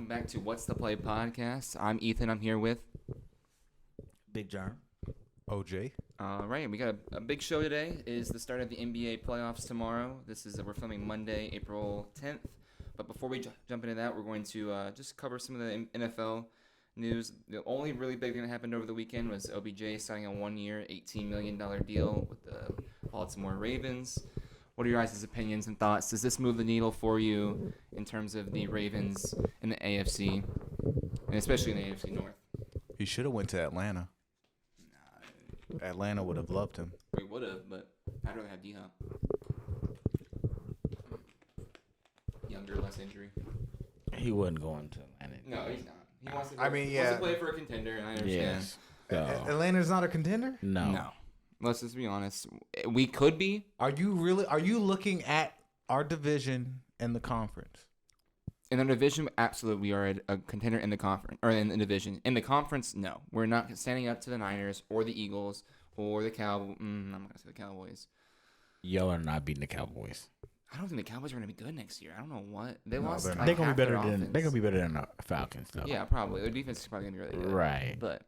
welcome back to What's the Play podcast. I'm Ethan. I'm here with Big John. OJ. All right, we got a big show today. It is the start of the NBA playoffs tomorrow. We're filming Monday, April 10th. But before we jump into that, we're going to just cover some of the NFL news. The only really big thing that happened over the weekend was OBJ signing a 1-year, $18 million deal with the Baltimore Ravens. What are your guys' opinions and thoughts? Does this move the needle for you in terms of the Ravens in the AFC, and especially in the AFC North? He should have went to Atlanta. Atlanta would have loved him. We would have, but I'd rather have D-Hop. Younger, less injury. He wasn't going to Atlanta. No, he's not. He wants to. Yeah. Wants to play for a contender, and I understand. Yes. Atlanta's not a contender? No. Let's just be honest. We could be. Are you looking at our division and the conference? In the division, absolutely, we are a contender in the conference, or in the division. In the conference, no. We're not standing up to the Niners or the Eagles or the Cowboys. I'm not going to say the Cowboys. Y'all are not beating the Cowboys. I don't think the Cowboys are going to be good next year. I don't know what. They No, lost. they're not. They're gonna half be better their than offense. they're gonna be better than the Falcons though. Yeah, probably. Their defense is probably going to be really good. Right. But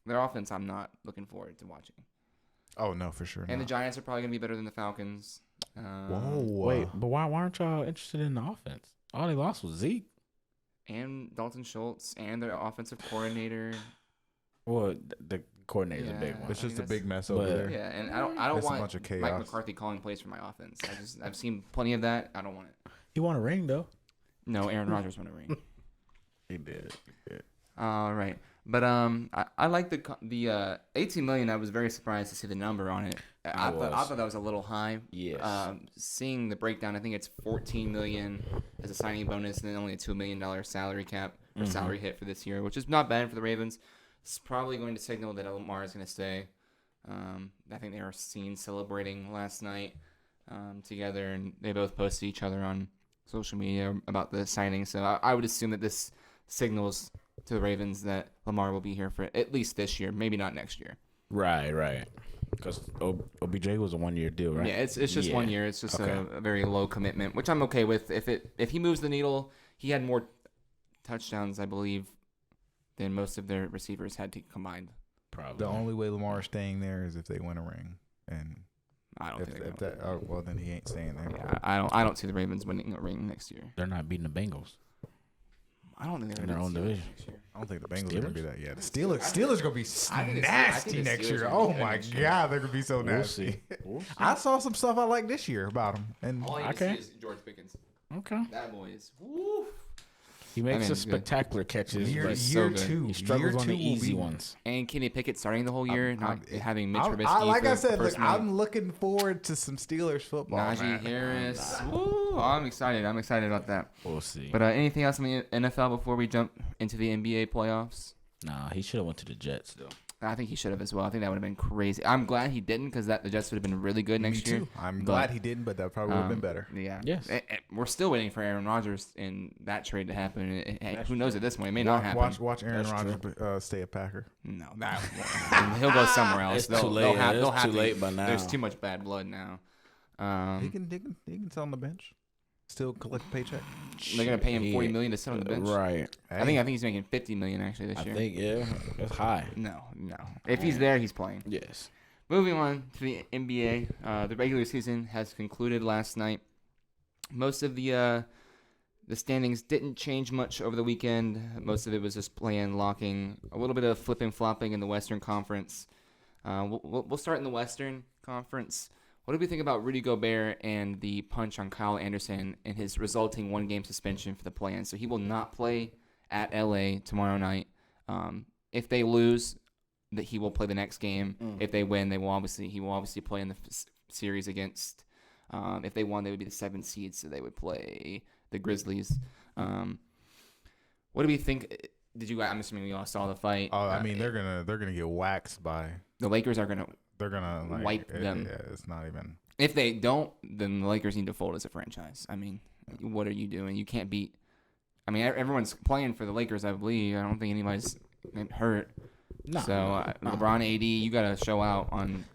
their offense, I'm not looking forward to watching. Oh, no, for sure. And the not. Giants are probably going to be better than the Falcons. Whoa. Wait, but why aren't y'all interested in the offense? All they lost was Zeke. And Dalton Schultz and their offensive coordinator. Well, the coordinator's a big Yeah. one. It's just a that's- big mess but- over there. Yeah, and I don't That's a want bunch of Mike chaos. McCarthy calling plays for my offense. I've seen plenty of that. I don't want it. He won a ring though. No, Aaron Rodgers won a ring. He did. All right, but I like the 18 million. I was very surprised to see the number on it. I thought that was a little high. Yes. Seeing the breakdown, I think it's 14 million as a signing bonus, and then only a $2 million salary cap or salary hit for this year, which is not bad for the Ravens. It's probably going to signal that Lamar is going to stay. I think they were seen celebrating last night together, and they both posted each other on social media about the signing. So I would assume that this signals to the Ravens that Lamar will be here for at least this year, maybe not next year. Right. Because OBJ was a 1-year deal, right? Yeah, it's just 1 year. It's just a very low commitment, which I'm okay with. If he moves the needle, he had more touchdowns, I believe, than most of their receivers had to combined. Probably. The only way Lamar is staying there is if they win a ring. And I don't think if that, well, then he ain't staying there. Yeah, I don't see the Ravens winning a ring next year. They're not beating the Bengals. I don't think they're In their gonna own beat the Steelers division. next year. I don't think the Bengals are going to be Steelers? that. Yeah, the Steelers going to be I think the nasty Steelers next year. are gonna Oh, be good my next year. God. They're going to be so We'll nasty. see. We'll see. I saw some stuff I like this year about them. And All you Okay. need to see is George Pickens. Okay. That boy is woo. He makes mean, the spectacular catches, year, but he's so year good. two. he struggles year on two the will easy be- ones. And Kenny Pickett starting the whole year, not having Mitch I'm- Trubisky. like for I the said, first look, night. I'm looking forward to some Steelers football. Najee man. Harris. Woo, I'm excited. I'm excited about that. We'll see. But anything else in the NFL before we jump into the NBA playoffs? Nah, he should have went to the Jets though. I think he should have as well. I think that would have been crazy. I'm glad he didn't because the Jets would have been really good next Me year. too. I'm But, glad he didn't, but that probably would have been better. Yeah. Yes. We're still waiting for Aaron Rodgers in that trade to happen. Who knows at this point? It may not happen. Watch Aaron That's Rodgers stay a Packer. No, that he'll go somewhere else. It's too late. They'll It's have too to- late by now. There's too much bad blood now. He can sit on the bench, still collect a paycheck. They're gonna pay him He- $40 million to sit on the bench. Right. I think he's making $50 million actually this I year. think it's high. No. If he's there, he's playing. Yes. Moving on to the NBA, the regular season has concluded last night. Most of the standings didn't change much over the weekend. Most of it was just playing, locking, a little bit of flipping, flopping in the Western Conference. We'll start in the Western Conference. What do we think about Rudy Gobert and the punch on Kyle Anderson and his resulting one-game suspension for the play-in? So he will not play at LA tomorrow night. If they lose, that he will play the next game. If they win, he will obviously play in the series against. If they won, they would be the 7th seed, so they would play the Grizzlies. What do we think? I'm assuming you all saw the fight. Oh, I mean, they're gonna get waxed by. The Lakers are gonna. They're gonna Wipe them. Yeah, it's not even. If they don't, then the Lakers need to fold as a franchise. I mean, what are you doing? You can't beat. I mean, everyone's playing for the Lakers, I believe. I don't think anybody's hurt. No. So LeBron, AD, you got to show out on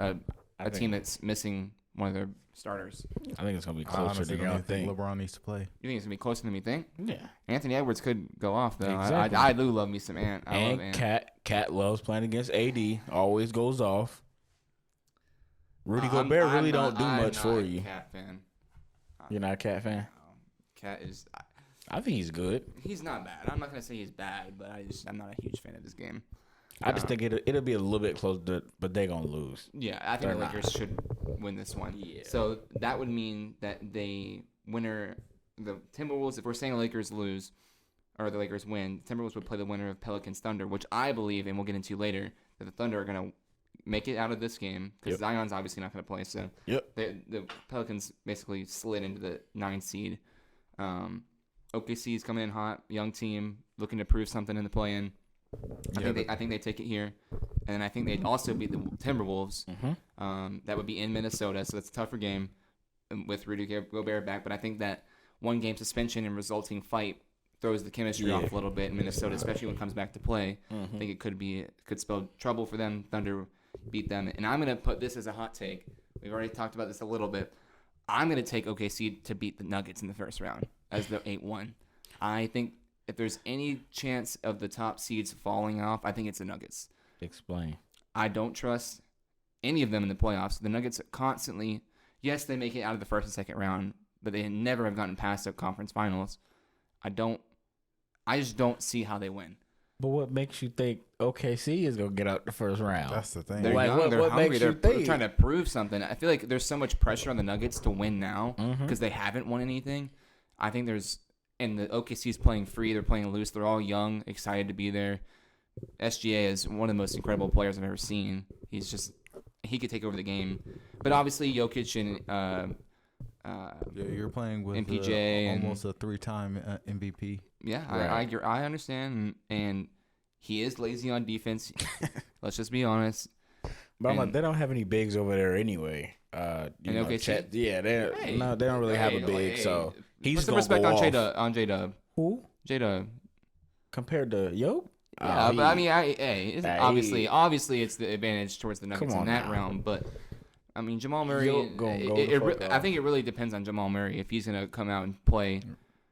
a team that's missing one of their starters. I think it's gonna be I closer honestly than don't y'all even think think. LeBron needs to play. You think it's gonna be closer than we think? Yeah. Anthony Edwards could go off though. Exactly. I do love me some Ant. I love And Ant. Cat loves playing against AD. Always goes off. Rudy I'm Gobert really not- don't do I'm much not for a you. Cat fan. You're not a Cat fan? Cat is. I think he's good. He's not bad. I'm not gonna say he's bad, but I'm not a huge fan of his game. I just think it'll be a little bit closer, but they're gonna lose. Yeah, I think They're the not. Lakers should win this one. Yeah. So that would mean that the Timberwolves, if we're saying the Lakers lose or the Lakers win, the Timberwolves would play the winner of Pelicans Thunder, which I believe, and we'll get into later, that the Thunder are going to make it out of this game because Yep. Zion's obviously not going to play. So Yep. the Pelicans basically slid into the 9 seed. OKC is coming in hot, young team, looking to prove something in the play-in. I think they take it here, and then I think they'd also beat the Timberwolves. That would be in Minnesota, so that's a tougher game with Rudy Gobert back. But I think that 1-game suspension and resulting fight throws the chemistry off a little bit in Minnesota, especially when it comes back to play. I think it could spell trouble for them. Thunder beat them, and I'm gonna put this as a hot take. We've already talked about this a little bit. I'm gonna take OKC to beat the Nuggets in the first round as the 8-1. I think if there's any chance of the top seeds falling off, I think it's the Nuggets. Explain. I don't trust any of them in the playoffs. The Nuggets constantly, yes, they make it out of the first and second round, but they never have gotten past the conference finals. I just don't see how they win. But what makes you think OKC is gonna get out the first round? That's the thing. They're Like, young, what- they're what hungry, makes they're you think? trying to prove something. I feel like there's so much pressure on the Nuggets to win now Mm-hmm. because they haven't won anything. I think and the OKC's playing free, they're playing loose, they're all young, excited to be there. SGA is one of the most incredible players I've ever seen. He could take over the game. But obviously Jokic and Yeah, you're playing with MPJ and- almost a 3-time MVP. yeah, Right. I understand, and he is lazy on defense. Let's just be honest. But I'm like, And- they don't have any bigs over there anyway. You know, OKC? Chet, yeah, they Hey. no, they don't really have a big. So he's put some gonna respect go on off. J-Dub. Who J-Dub. compared to Yo? Yeah, but I mean, it's Hey. obviously, it's the advantage towards the Nuggets Come in on that now. realm. But I mean, Jamal Murray. Yo gonna go the fuck I off. think it really depends on Jamal Murray if he's gonna come out and play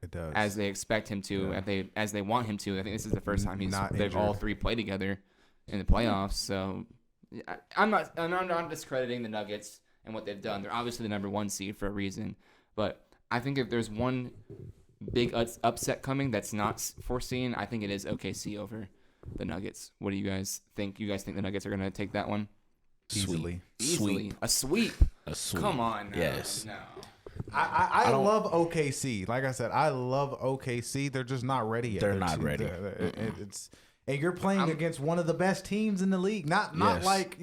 It does. as they expect him to, Yeah. as they want him to. I think this is the first time Not they've all injured. 3 played together in the playoffs. So I'm not discrediting the Nuggets and what they've done. They're obviously the number 1 seed for a reason. But I think if there's one big upset coming that's not foreseen, I think it is OKC over the Nuggets. What do you guys think? You guys think the Nuggets are going to take that one? Easily. Easily. A sweep. A sweep. Come on. No, Yes. No. I love OKC. Like I said, I love OKC. They're just not ready yet. They're not ready. It's and you're playing against one of the best teams in the league. Not Yes. like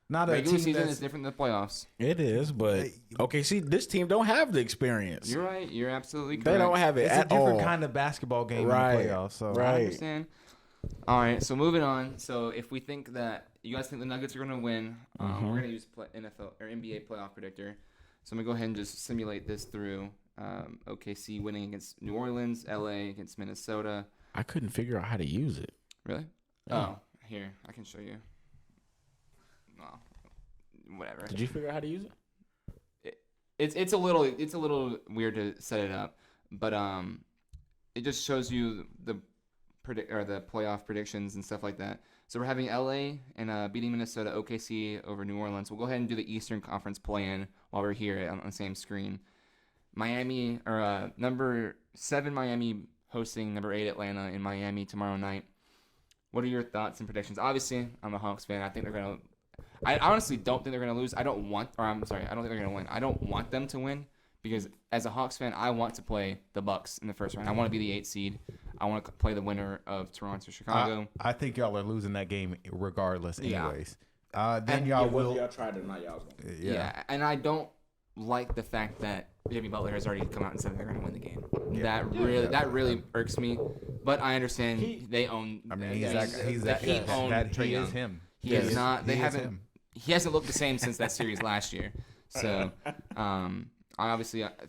not a Regular team season that's is different than the playoffs. It is, but OKC, this team don't have the experience. You're right. You're absolutely correct. They don't have it it's a at different all. kind of basketball game Right. in the playoffs. So I Right. understand. All right, so moving on. So if we think that you guys think the Nuggets are going to win, we're going to use NFL or NBA playoff predictor. So I'm going to go ahead and just simulate this through OKC winning against New Orleans, LA against Minnesota. I couldn't figure out how to use it. Really? Yeah. Oh, here, I can show you. Well, whatever. Did you figure out how to use it? It's a little weird to set it up, but it just shows you the playoff predictions and stuff like that. So we're having LA and beating Minnesota, OKC over New Orleans. We'll go ahead and do the Eastern Conference play-in while we're here on the same screen. Miami or number 7 Miami hosting number 8 Atlanta in Miami tomorrow night. What are your thoughts and predictions? Obviously, I'm a Hawks fan. I think they're gonna. I honestly don't think they're gonna lose. I don't think they're gonna win. I don't want them to win because as a Hawks fan, I want to play the Bucks in the first round. I want to be the 8 seed. I want to play the winner of Toronto, Chicago. I think y'all are losing that game regardless, Yeah. anyways. Then And y'all will. Y'all tried it, not y'all. Yeah. And I don't like the fact that Jimmy Butler has already come out and said they're going to win the game. That really irks me. But I understand they own. I mean, He is him. He has not. They he is haven't. him. He hasn't looked the same since that series last year. So, I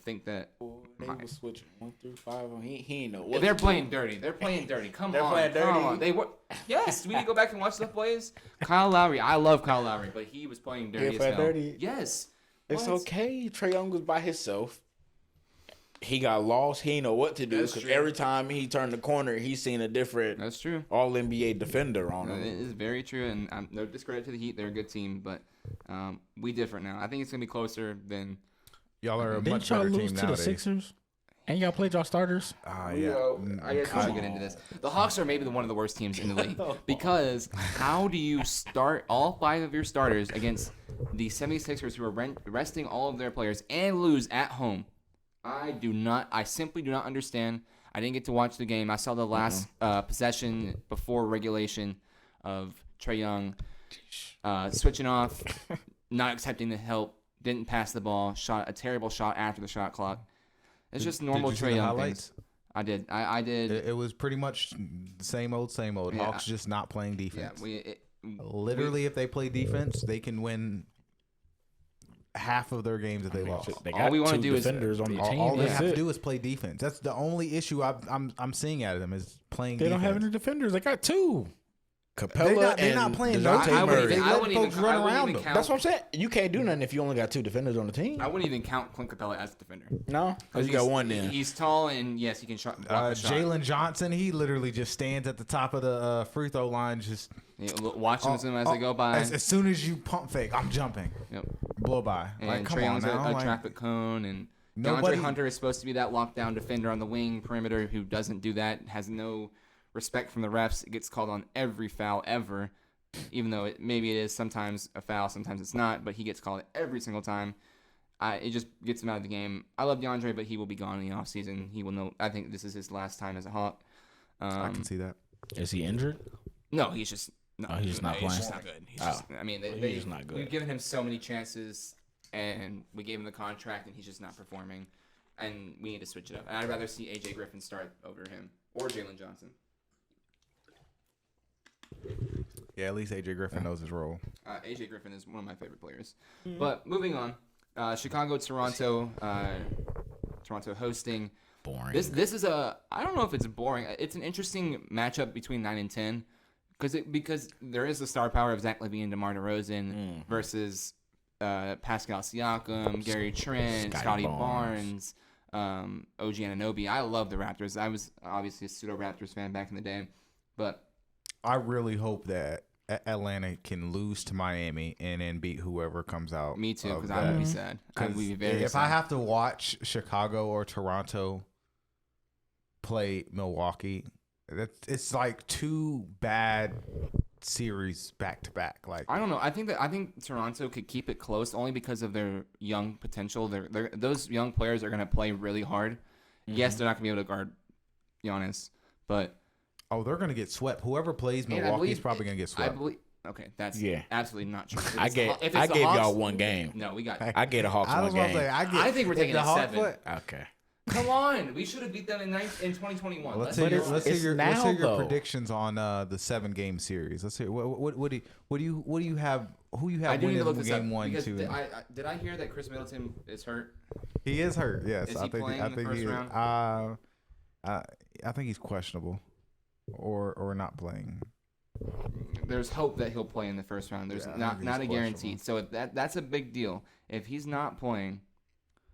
think that They was switching 1 through 5. He ain't know what they're to playing dirty. They're playing dirty. Come They're on, playing come dirty? on. They were. Yes, we need to go back and watch the plays. Kyle Lowry. I love Kyle Lowry, but he was playing dirty He as played hell. dirty? Yes. It's What? okay. Trae Young was by himself. He got lost. He didn't know what to do That's because true. every time he turned the corner, he seen a different That's true. All NBA defender on It him. is very true, and no discredit to the Heat. They're a good team, but we different now. I think it's gonna be closer than. Y'all are a Didn't much y'all better lose team to nowadays. the Sixers? And y'all played y'all starters? Ah, You yeah. know, I guess we Come should get into this. The Hawks are maybe one of the worst teams in the league because how do you start all 5 of your starters against the 76ers who are resting all of their players and lose at home? I simply do not understand. I didn't get to watch the game. I saw the last possession before regulation of Trae Young switching off, not accepting the help, didn't pass the ball, shot a terrible shot after the shot clock. It's just normal Did you see Trae the Young highlights? things. I did. I did. It was pretty much the same old, same old. Yeah. Hawks just not playing Yeah, defense. Literally, if they play defense, they can win half of their games that they lost. They All got we wanna two do is- defenders on the team. All they That's have to it. do is play defense. That's the only issue I'm seeing out of them is playing They defense. don't have any defenders. They got 2. Capella They're not and playing no DeJounte defense. Murray. They let folks run around them. That's what I'm saying. You can't do nothing if you only got 2 defenders on the team. I wouldn't even count Clint Capella as a defender. No, because you got one then. He's tall and yes, he can block the shot. Jalen Johnson, he literally just stands at the top of the free throw line, just Watching them as they go by. As soon as you pump fake, I'm jumping. Yep. Blow by. And Like, come Trae on Young's now. a like, traffic cone, and Nobody- DeAndre Hunter is supposed to be that lockdown defender on the wing perimeter who doesn't do that, has no respect from the refs. It gets called on every foul ever, even though maybe it is sometimes a foul, sometimes it's not, but he gets called every single time. It just gets him out of the game. I love DeAndre, but he will be gone in the offseason. He will know. I think this is his last time as a Hawk. I can see that. Is he injured? No, he's just no. Oh, he's just not He's playing? just not good. He's Oh. just, I mean, He's just not good. We've given him so many chances, and we gave him the contract, and he's just not performing. And we need to switch it up. And I'd rather see AJ Griffin start over him or Jalen Johnson. Yeah, at least AJ Griffin knows his role. AJ Griffin is one of my favorite players. But moving on, Chicago, Toronto, Toronto hosting. Boring. This is a, I don't know if it's boring. It's an interesting matchup between 9 and 10 because there is the star power of Zach LaVine and DeMar DeRozan versus Pascal Siakam, Gary Trent, Scotty Barnes, OG Anunoby. I love the Raptors. I was obviously a pseudo Raptors fan back in the day, but I really hope that Atlanta can lose to Miami and then beat whoever comes out. me too, of because I that. would be sad. I would be very If sad. I have to watch Chicago or Toronto play Milwaukee, it's like 2 bad series back to back. Like, I don't know. I think Toronto could keep it close only because of their young potential. Those young players are going to play really hard. Yes, they're not going to be able to guard Giannis, but they're gonna get swept. Whoever plays and I Milwaukee is believe- probably gonna get I swept. believe. Okay, that's Yeah. absolutely not true. If I it's gave the- if it's the y'all Hawks- one game. No, we got. I gave the Hawks I one was gonna game. say, I think we're if taking the a Hawks 7. play- Okay. Come on, we should have beat them in 2021. Let's Let's hear see. your, let's hear it's your, now, let's hear your though. predictions on the 7-game series. Let's hear what do you have? Who you have I do need to look winning this up game 1, because 2? did I hear that Chris Middleton is hurt? He is hurt. Yes, Is I he think. playing I in the think first he. round? I think he's questionable, or not playing. There's hope that he'll play in the first round. There's Yeah, I not think not a he's guarantee. So that's a big deal. If he's not playing,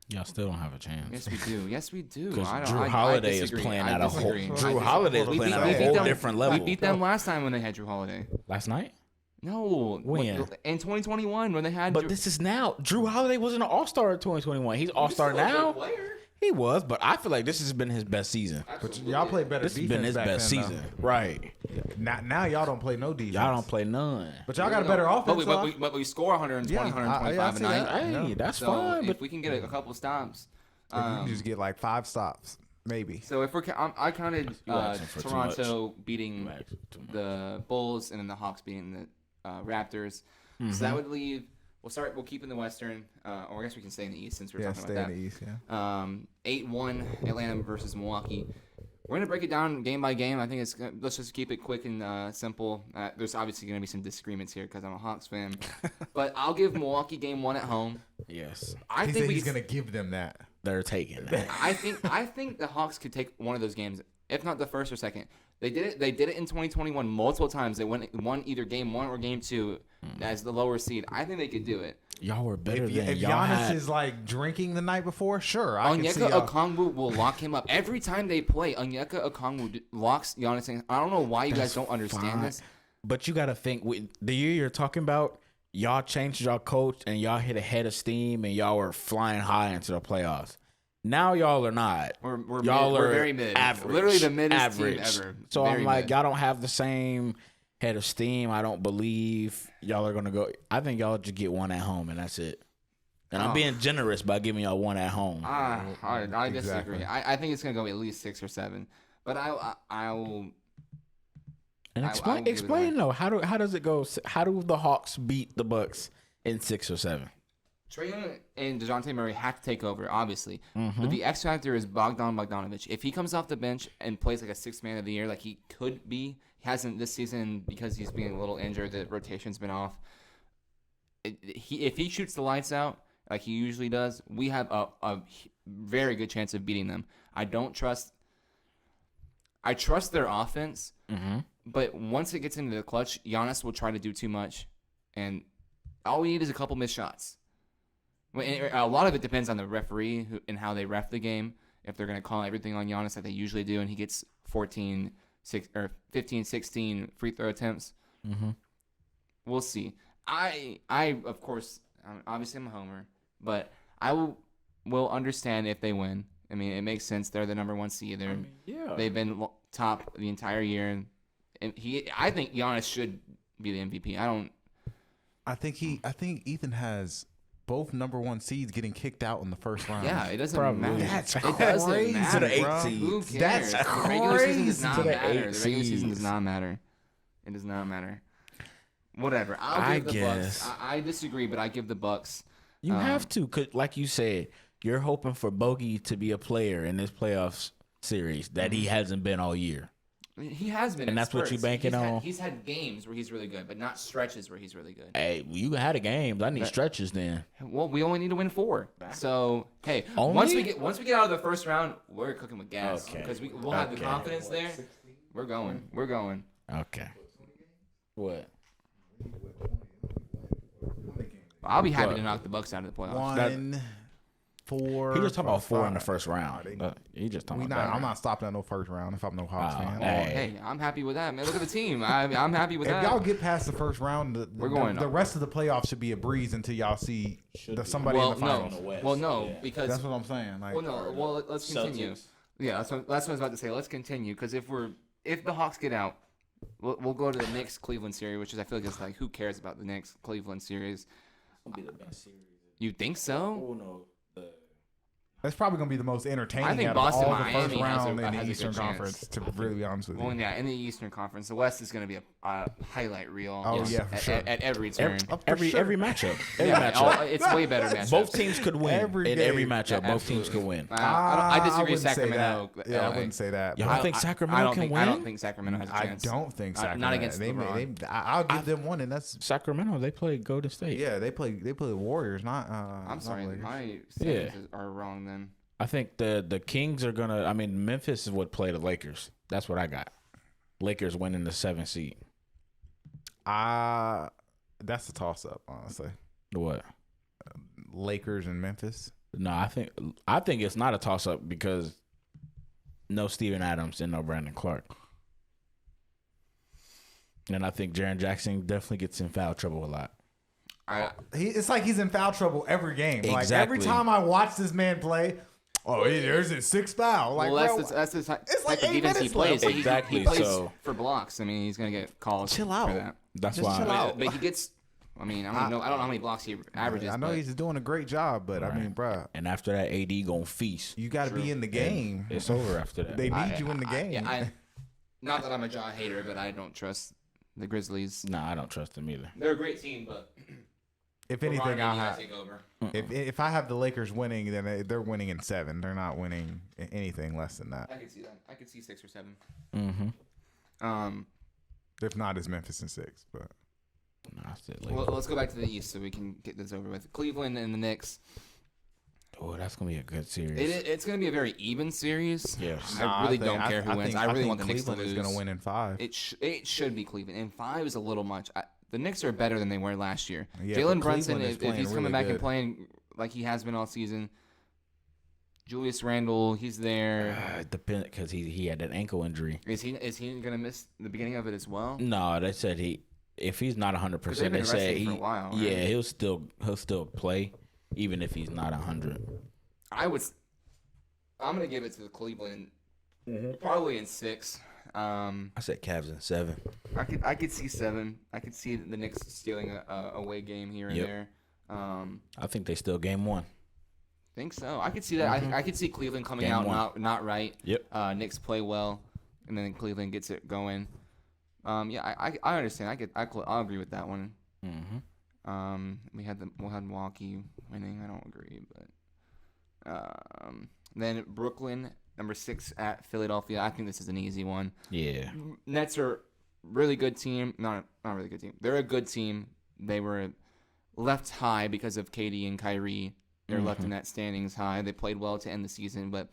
Y'all still don't have a chance. yes we do. Yes we do. Because I don't. Drew I Holiday is disagree. playing I at a whole. disagree. I Drew disagree. Holiday is We playing beat- at we a beat whole them- different level. We beat them last time when they had Drew Holiday. Last night. No, When? in 2021 when they had. But this is now. Drew Holiday wasn't an All-Star in 2021. He's All-Star now. He was, but I feel like this has been his best season. But y'all play better This has defense been his back best then, season. Right. though. Now y'all don't play no defense. Y'all don't play none. But y'all got a better offense. But we score 120, Yeah, 125 I a see night. that. Hey, Yeah. that's So fine. if But we can get a couple stops. you can just get like 5 stops, maybe. So if I counted You asking for too Toronto beating You asking for too much. the Bulls and then the Hawks beating the Raptors. So that would leave. We'll keep in the Western, or I guess we can stay in the East since we're Yeah, talking stay about in that. the East. Yeah. 8-1 Atlanta versus Milwaukee. We're gonna break it down game by game. I think let's just keep it quick and simple. There's obviously gonna be some disagreements here because I'm a Hawks fan, but I'll give Milwaukee game 1 at home. yes, I He think said we he's could- gonna give them that. they're taking that. I think the Hawks could take one of those games if not the first or second. They did it. They did it in 2021 multiple times. They won either game 1 or game 2 as the lower seed. I think they could do it. Y'all were better If than y'all Giannis had. is like drinking the night before, sure, I can see. Onyeka Okongwu will lock him up every time they play. Onyeka Okongwu locks Giannis in. I don't know why you guys don't understand fine. this. But you got to think, with the year you're talking about, y'all changed y'all coach and y'all hit a head of steam and y'all were flying high into the playoffs. Now y'all are not. We're Y'all are very mid. average. Literally the middest average. team ever. So Very I'm like, mid. y'all don't have the same head of steam. I don't believe y'all are gonna go. I think y'all just get one at home and that's it. And I'm Oh. being generous by giving y'all one at home. I disagree. Exactly. I think it's gonna go at least 6 or 7. But I will. And I explain, will give it explain though. How does it go? How do the Hawks beat the Bucks in 6 or 7? Trae Young and DeJounte Murray have to take over, obviously. Mm-hmm. But the X factor is Bogdan Bogdanovic. If he comes off the bench and plays like a 6th man of the year, like he could be, he hasn't this season because he's being a little injured. The rotation's been off. If he shoots the lights out like he usually does, we have a very good chance of beating them. I trust their offense, Mm-hmm. but once it gets into the clutch, Giannis will try to do too much, and all we need is a couple missed shots. A lot of it depends on the referee and how they ref the game. If they're going to call everything on Giannis like they usually do, and he gets 15, 16 free throw attempts, we'll see. I of course, obviously I'm a homer, but I will understand if they win. I mean, it makes sense. They're the number 1 seed. They've been top the entire year, and I think Giannis should be the MVP. I think Ethan has both number 1 seeds getting kicked out in the first round. Yeah, it doesn't Probably. matter. That's it doesn't crazy matter. to the 8 bro. seeds. Who cares? That's The regular season does crazy. not To the matter. 8 The regular season does seeds. not matter. It does not matter. Whatever. I I'll give the guess. Bucks. I disagree, but I give the Bucks. You have to, 'cause like you said, you're hoping for Bogey to be a player in this playoffs series that he hasn't been all year. He has been, And in that's what you spurts. banking on? He's had games where he's really good, but not stretches where he's really good. Hey, you had a game. I need stretches then. Well, we only need to win 4. So hey, Only? once we get out of the first round, we're cooking with gas Okay. because we'll have the Okay. confidence there. We're going. We're going. Okay. What? I'll be happy What? to knock the Bucks out of the playoffs. 1, 4. He just talking about 4 in the 5. first round. He just talking about that. I'm not stopping at no first round if I'm no Hawks Oh, fan. hey. Hey, I'm happy with that, man. Look at the team. I'm happy with If that. y'all get past the first round, We're going the up. rest of the playoffs should be a breeze until y'all see somebody in well, the finals. no. Well, no, because That's what I'm saying. Like, well, no. Well, let's continue. Yeah, that's what I was about to say. Let's continue because if the Hawks get out, we'll go to the Knicks Cleveland series, which is I feel like it's like who cares about the Knicks Cleveland series? Be the best series. You think so? Oh no. that's probably gonna be the most entertaining I think out Boston, of all the Miami first has round a in the good Eastern chance. Conference. To really be honest with you. Well, yeah, in the Eastern Conference, the West is going to be a highlight reel. Oh, yeah, for at, sure. at every turn. Every sure. matchup. Every Yeah, matchup. it's way better matchups. Both teams could win Every in every game. matchup. Yeah, both teams could win. I disagree. wouldn't say Sacramento. that. Yeah, I LA. wouldn't say that. Y'all but don't think Sacramento can win? I don't think Sacramento has a I chance. don't think Not Sacramento. against LeBron. I'll give them one, and that's Sacramento, they play Golden State. yeah. They play the Warriors, not. I'm sorry, not Lakers. my standings are wrong then. I think the Kings are gonna. I mean, Memphis would play the Lakers. That's what I got. Lakers winning the 7th seed. That's a toss up, honestly. What? Lakers and Memphis. No, I think it's not a toss up because no Steven Adams and no Brandon Clark. And I think Jaren Jackson definitely gets in foul trouble a lot. It's like he's in foul trouble every game. Like every Exactly. time I watch this man play, there's his 6th foul. Like, Well, bro, that's the type like of 8 defense he minutes plays. left. Like, he Exactly, plays so- for blocks. I mean, he's gonna get called. Chill for out. that. That's Just why. chill out. But he gets. I mean, I don't know how many blocks he averages. I know but he's doing a great job, but I Right. mean, bruh, And after that, AD gonna feast. you got to be in the game. It's over after that. They need you in the game. Yeah, not that I'm a Jaw hater, but I don't trust the Grizzlies. Nah, I don't trust them either. They're a great team, but If anything, I'll have. take over. If I have the Lakers winning, then they're winning in 7. They're not winning anything less than that. I could see that. I could see 6 or 7. Mm-hmm. If not, it's Memphis in 6. But Nah, I said Well, let's go back to the East so we can get this over with. Cleveland and the Knicks. Oh, that's gonna be a good series. It's going to be a very even series. Yes. I really don't care who wins. I really think want the Knicks to Cleveland lose. is going to win in 5. It should be Cleveland. And 5 is a little much. The Knicks are better than they were last year. Yeah, Jalen but Brunson, Cleveland is if he's playing coming really back and good. playing like he has been all season, Julius Randle, he's there. Depend because he had that ankle injury. Is he gonna miss the beginning of it as well? No, they said if he's not 100%, they've been they said resting for a while, right? yeah, he'll still play even if he's not 100. I'm gonna give it to the Cleveland, probably in 6. I said Cavs in 7. I could see 7. I could see the Knicks stealing a away game here and Yep. there. I think they still game 1. Think so. I could see that. I could see Cleveland coming Game out 1. not right. Yep. Knicks play well, and then Cleveland gets it going. Yeah, I understand. I'll agree with that one. Mm-hmm. We'll have Milwaukee winning. I don't agree, but then Brooklyn number 6 at Philadelphia. I think this is an easy one. Yeah. Nets are really good team. Not a really good team. They're a good team. They were left high because of KD and Kyrie. They're left in that standings high. They played well to end the season, but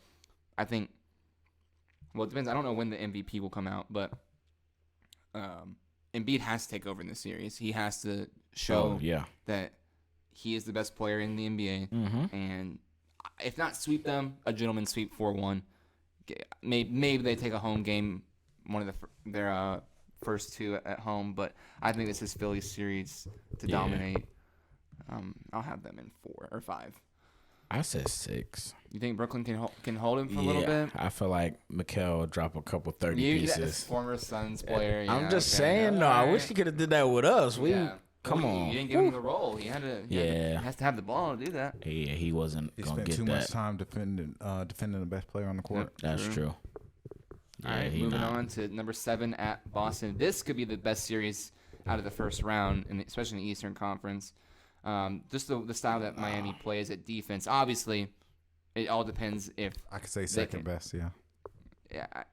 I think, well, it depends. I don't know when the MVP will come out, but Embiid has to take over in this series. He has to show that he is the best player in the NBA, and if not sweep them, a gentleman sweep 4-1. Maybe they take a home game, one of their first 2 at home, but I think this is Philly's series to dominate. I'll have them in 4 or 5. I said 6. You think Brooklyn can hold him for a little bit? I feel like Mikal will drop a couple 30 pieces. Former Suns player. I'm just saying, though. I wish he could have did that with us. Come on. You didn't give him the role. He has to have the ball to do that. Yeah, he wasn't He gonna spent get too that. much time defending the best player on the court. That's true. All right, moving on to number 7 at Boston. This could be the best series out of the first round, and especially in the Eastern Conference. Just the style that Miami plays at defense. Obviously, it all depends if I could say second best, yeah.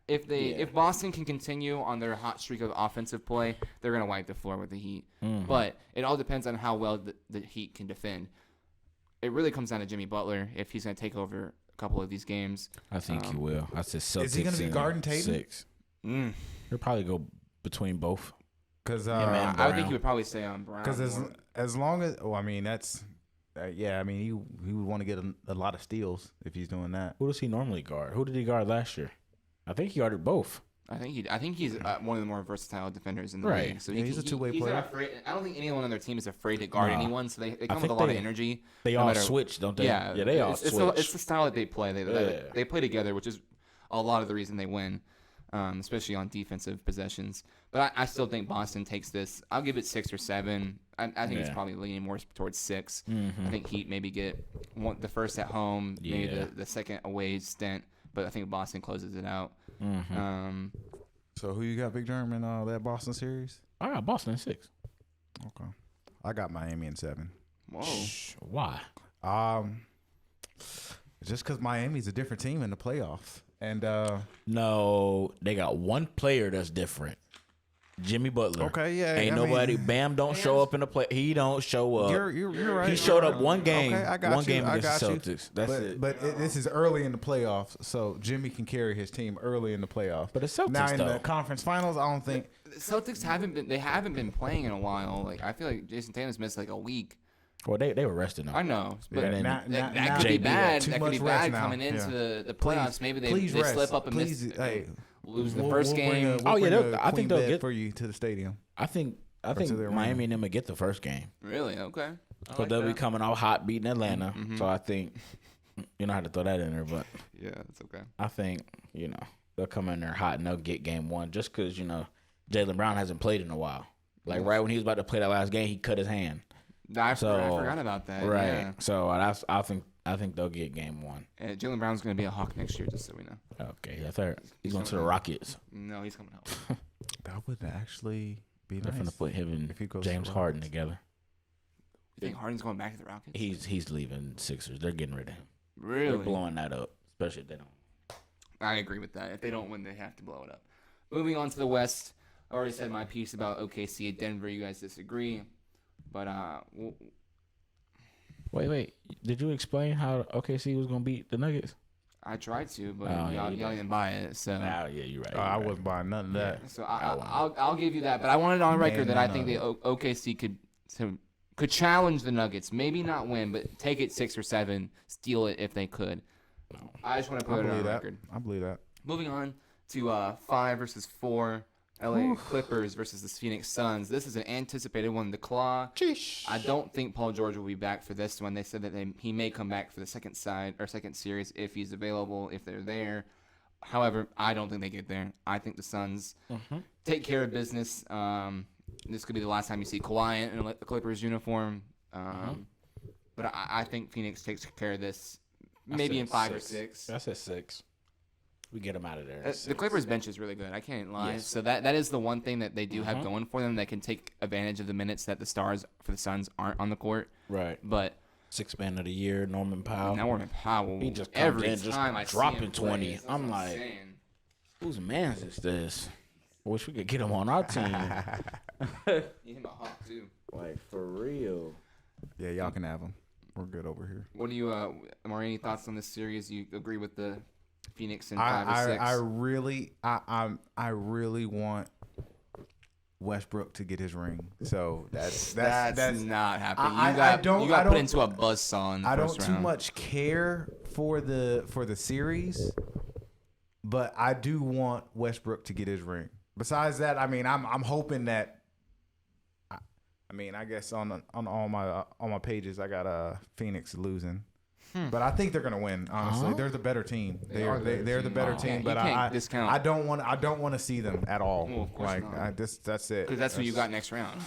If Boston can continue on their hot streak of offensive play, they're gonna wipe the floor with the Heat. But it all depends on how well the Heat can defend. It really comes down to Jimmy Butler if he's gonna take over a couple of these games. I think he will. I said Celtics. Is he going to be in guarding Tatum? 6. He'll probably go between both. Because I would think he would probably stay on Brown. Because as long as, well, I mean, that's, yeah, I mean, he would want to get a lot of steals if he's doing that. Who does he normally guard? Who did he guard last year? I think he guarded both. I think he's one of the more versatile defenders in the Right. league. So Yeah, he's a two-way he's player. not afraid. I don't think anyone on their team is afraid to guard anyone. So they come with think a lot of they- energy. They no all matter- switch, don't they? Yeah, they all it's switch. the style that they play. They play together, which is a lot of the reason they win, especially on defensive possessions. But I still think Boston takes this. I'll give it 6 or 7. I think it's probably leaning more towards 6. I think Heat maybe get the first at home, maybe the second away stint. But I think Boston closes it out. So who you got, Big Germ, in that Boston series? I got Boston in 6. Okay. I got Miami in 7. Whoa. Why? Just because Miami's a different team in the playoffs. And No, they got one player that's different. Jimmy Butler. Okay, yeah, Ain't I nobody. mean- Bam don't show up in the play. He don't show up. you're right. He you're showed up right. one game. Okay, I got one you, game I against the got you. Celtics. That's it. But this is early in the playoffs, so Jimmy can carry his team early in the playoffs. But the Celtics, now in though. the conference finals, I don't think. The Celtics haven't been playing in a while. Like I feel like Jason Tatum's missed like a week. Well, they were resting him. I know, but then that could be JB, bad. too That could much be rest bad now. coming into the playoffs. Maybe they rest. slip up and Please, miss. hey, Lose the we'll first bring game. we'll Oh, yeah, bring they'll- a I queen think they'll bed get- for you to the stadium. I think to their Miami and them will get the first game. Really? Okay. But they'll be coming out hot, beating Atlanta. So I think you know how to throw that in there. But Yeah, that's okay. I think they'll come in there hot and they'll get game 1 just because Jaylen Brown hasn't played in a while. Like right when he was about to play that last game, he cut his hand. I So forgot about that. Right. Yeah. So I think they'll get game 1. Jalen Brown's going to be a Hawk next year, just so we know. Okay, I thought he's going to the Rockets. No, he's coming home. That would actually be They're nice. finna put him and if he goes to James the Harden Rockets. together. You think Harden's going back to the Rockets? He's leaving Sixers. They're getting rid of him. They're Really? blowing that up, especially if they don't. I agree with that. If they don't win, they have to blow it up. Moving on to the West. I already said my piece about OKC at Denver. You guys disagree. But Wait. Did you explain how OKC was gonna beat the Nuggets? I tried to, but Oh, yeah, y'all you didn't buy it. So, yeah, you're right. I wasn't buying none of that. so I'll give you that. But I wanted on record that I think the no. OKC could challenge the Nuggets. Maybe not win, but take it 6 or 7, steal it if they could. I just want to I put it on believe that. record. I believe that. Moving on to 5 versus 4, LA Clippers versus the Phoenix Suns. This is an anticipated one. The Claw. I don't think Paul George will be back for this one. They said that he may come back for the second series if he's available, if they're there. However, I don't think they get there. I think the Suns take care of business. This could be the last time you see Kawhi in a Clippers uniform. But I think Phoenix takes care of this maybe in 5 or 6. That's at 6. We get them out of there. The Clippers bench is really good. I can't lie. Yes. So that is the one thing that they do have going for them. They can take advantage of the minutes that the stars for the Suns aren't on the court. Right. But 6th man of the year, Norman Powell. Norman Powell, He just comes every in just time I see dropping him play, 20. that's I'm what like, saying. Whose man's is this? I wish we could get him on our team. He hit my hawk too. Like, for real. Yeah, y'all can have them. We're good over here. What do you, Amari, any thoughts on this series? You agree with the Phoenix in 5 or 6? I really want Westbrook to get his ring. So that's not happening. I You got don't- put into a buzzsaw in the I first don't too round. much care for the series, but I do want Westbrook to get his ring. Besides that, I mean, I'm hoping that. I mean, I guess on all my pages, I got Phoenix losing, but I think they're gonna win. Honestly, they're the better team. They're the better team. You But can't discount. I don't want to see them at all. Well, of course not. That's it. Because that's who you got next round.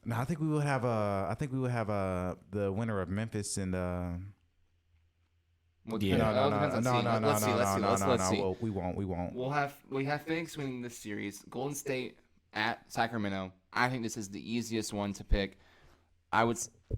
No, I think we would have the winner of Memphis and. Well, Yeah. Let's see. Well, we won't. We have Phoenix winning this series. Golden State at Sacramento. I think this is the easiest one to pick.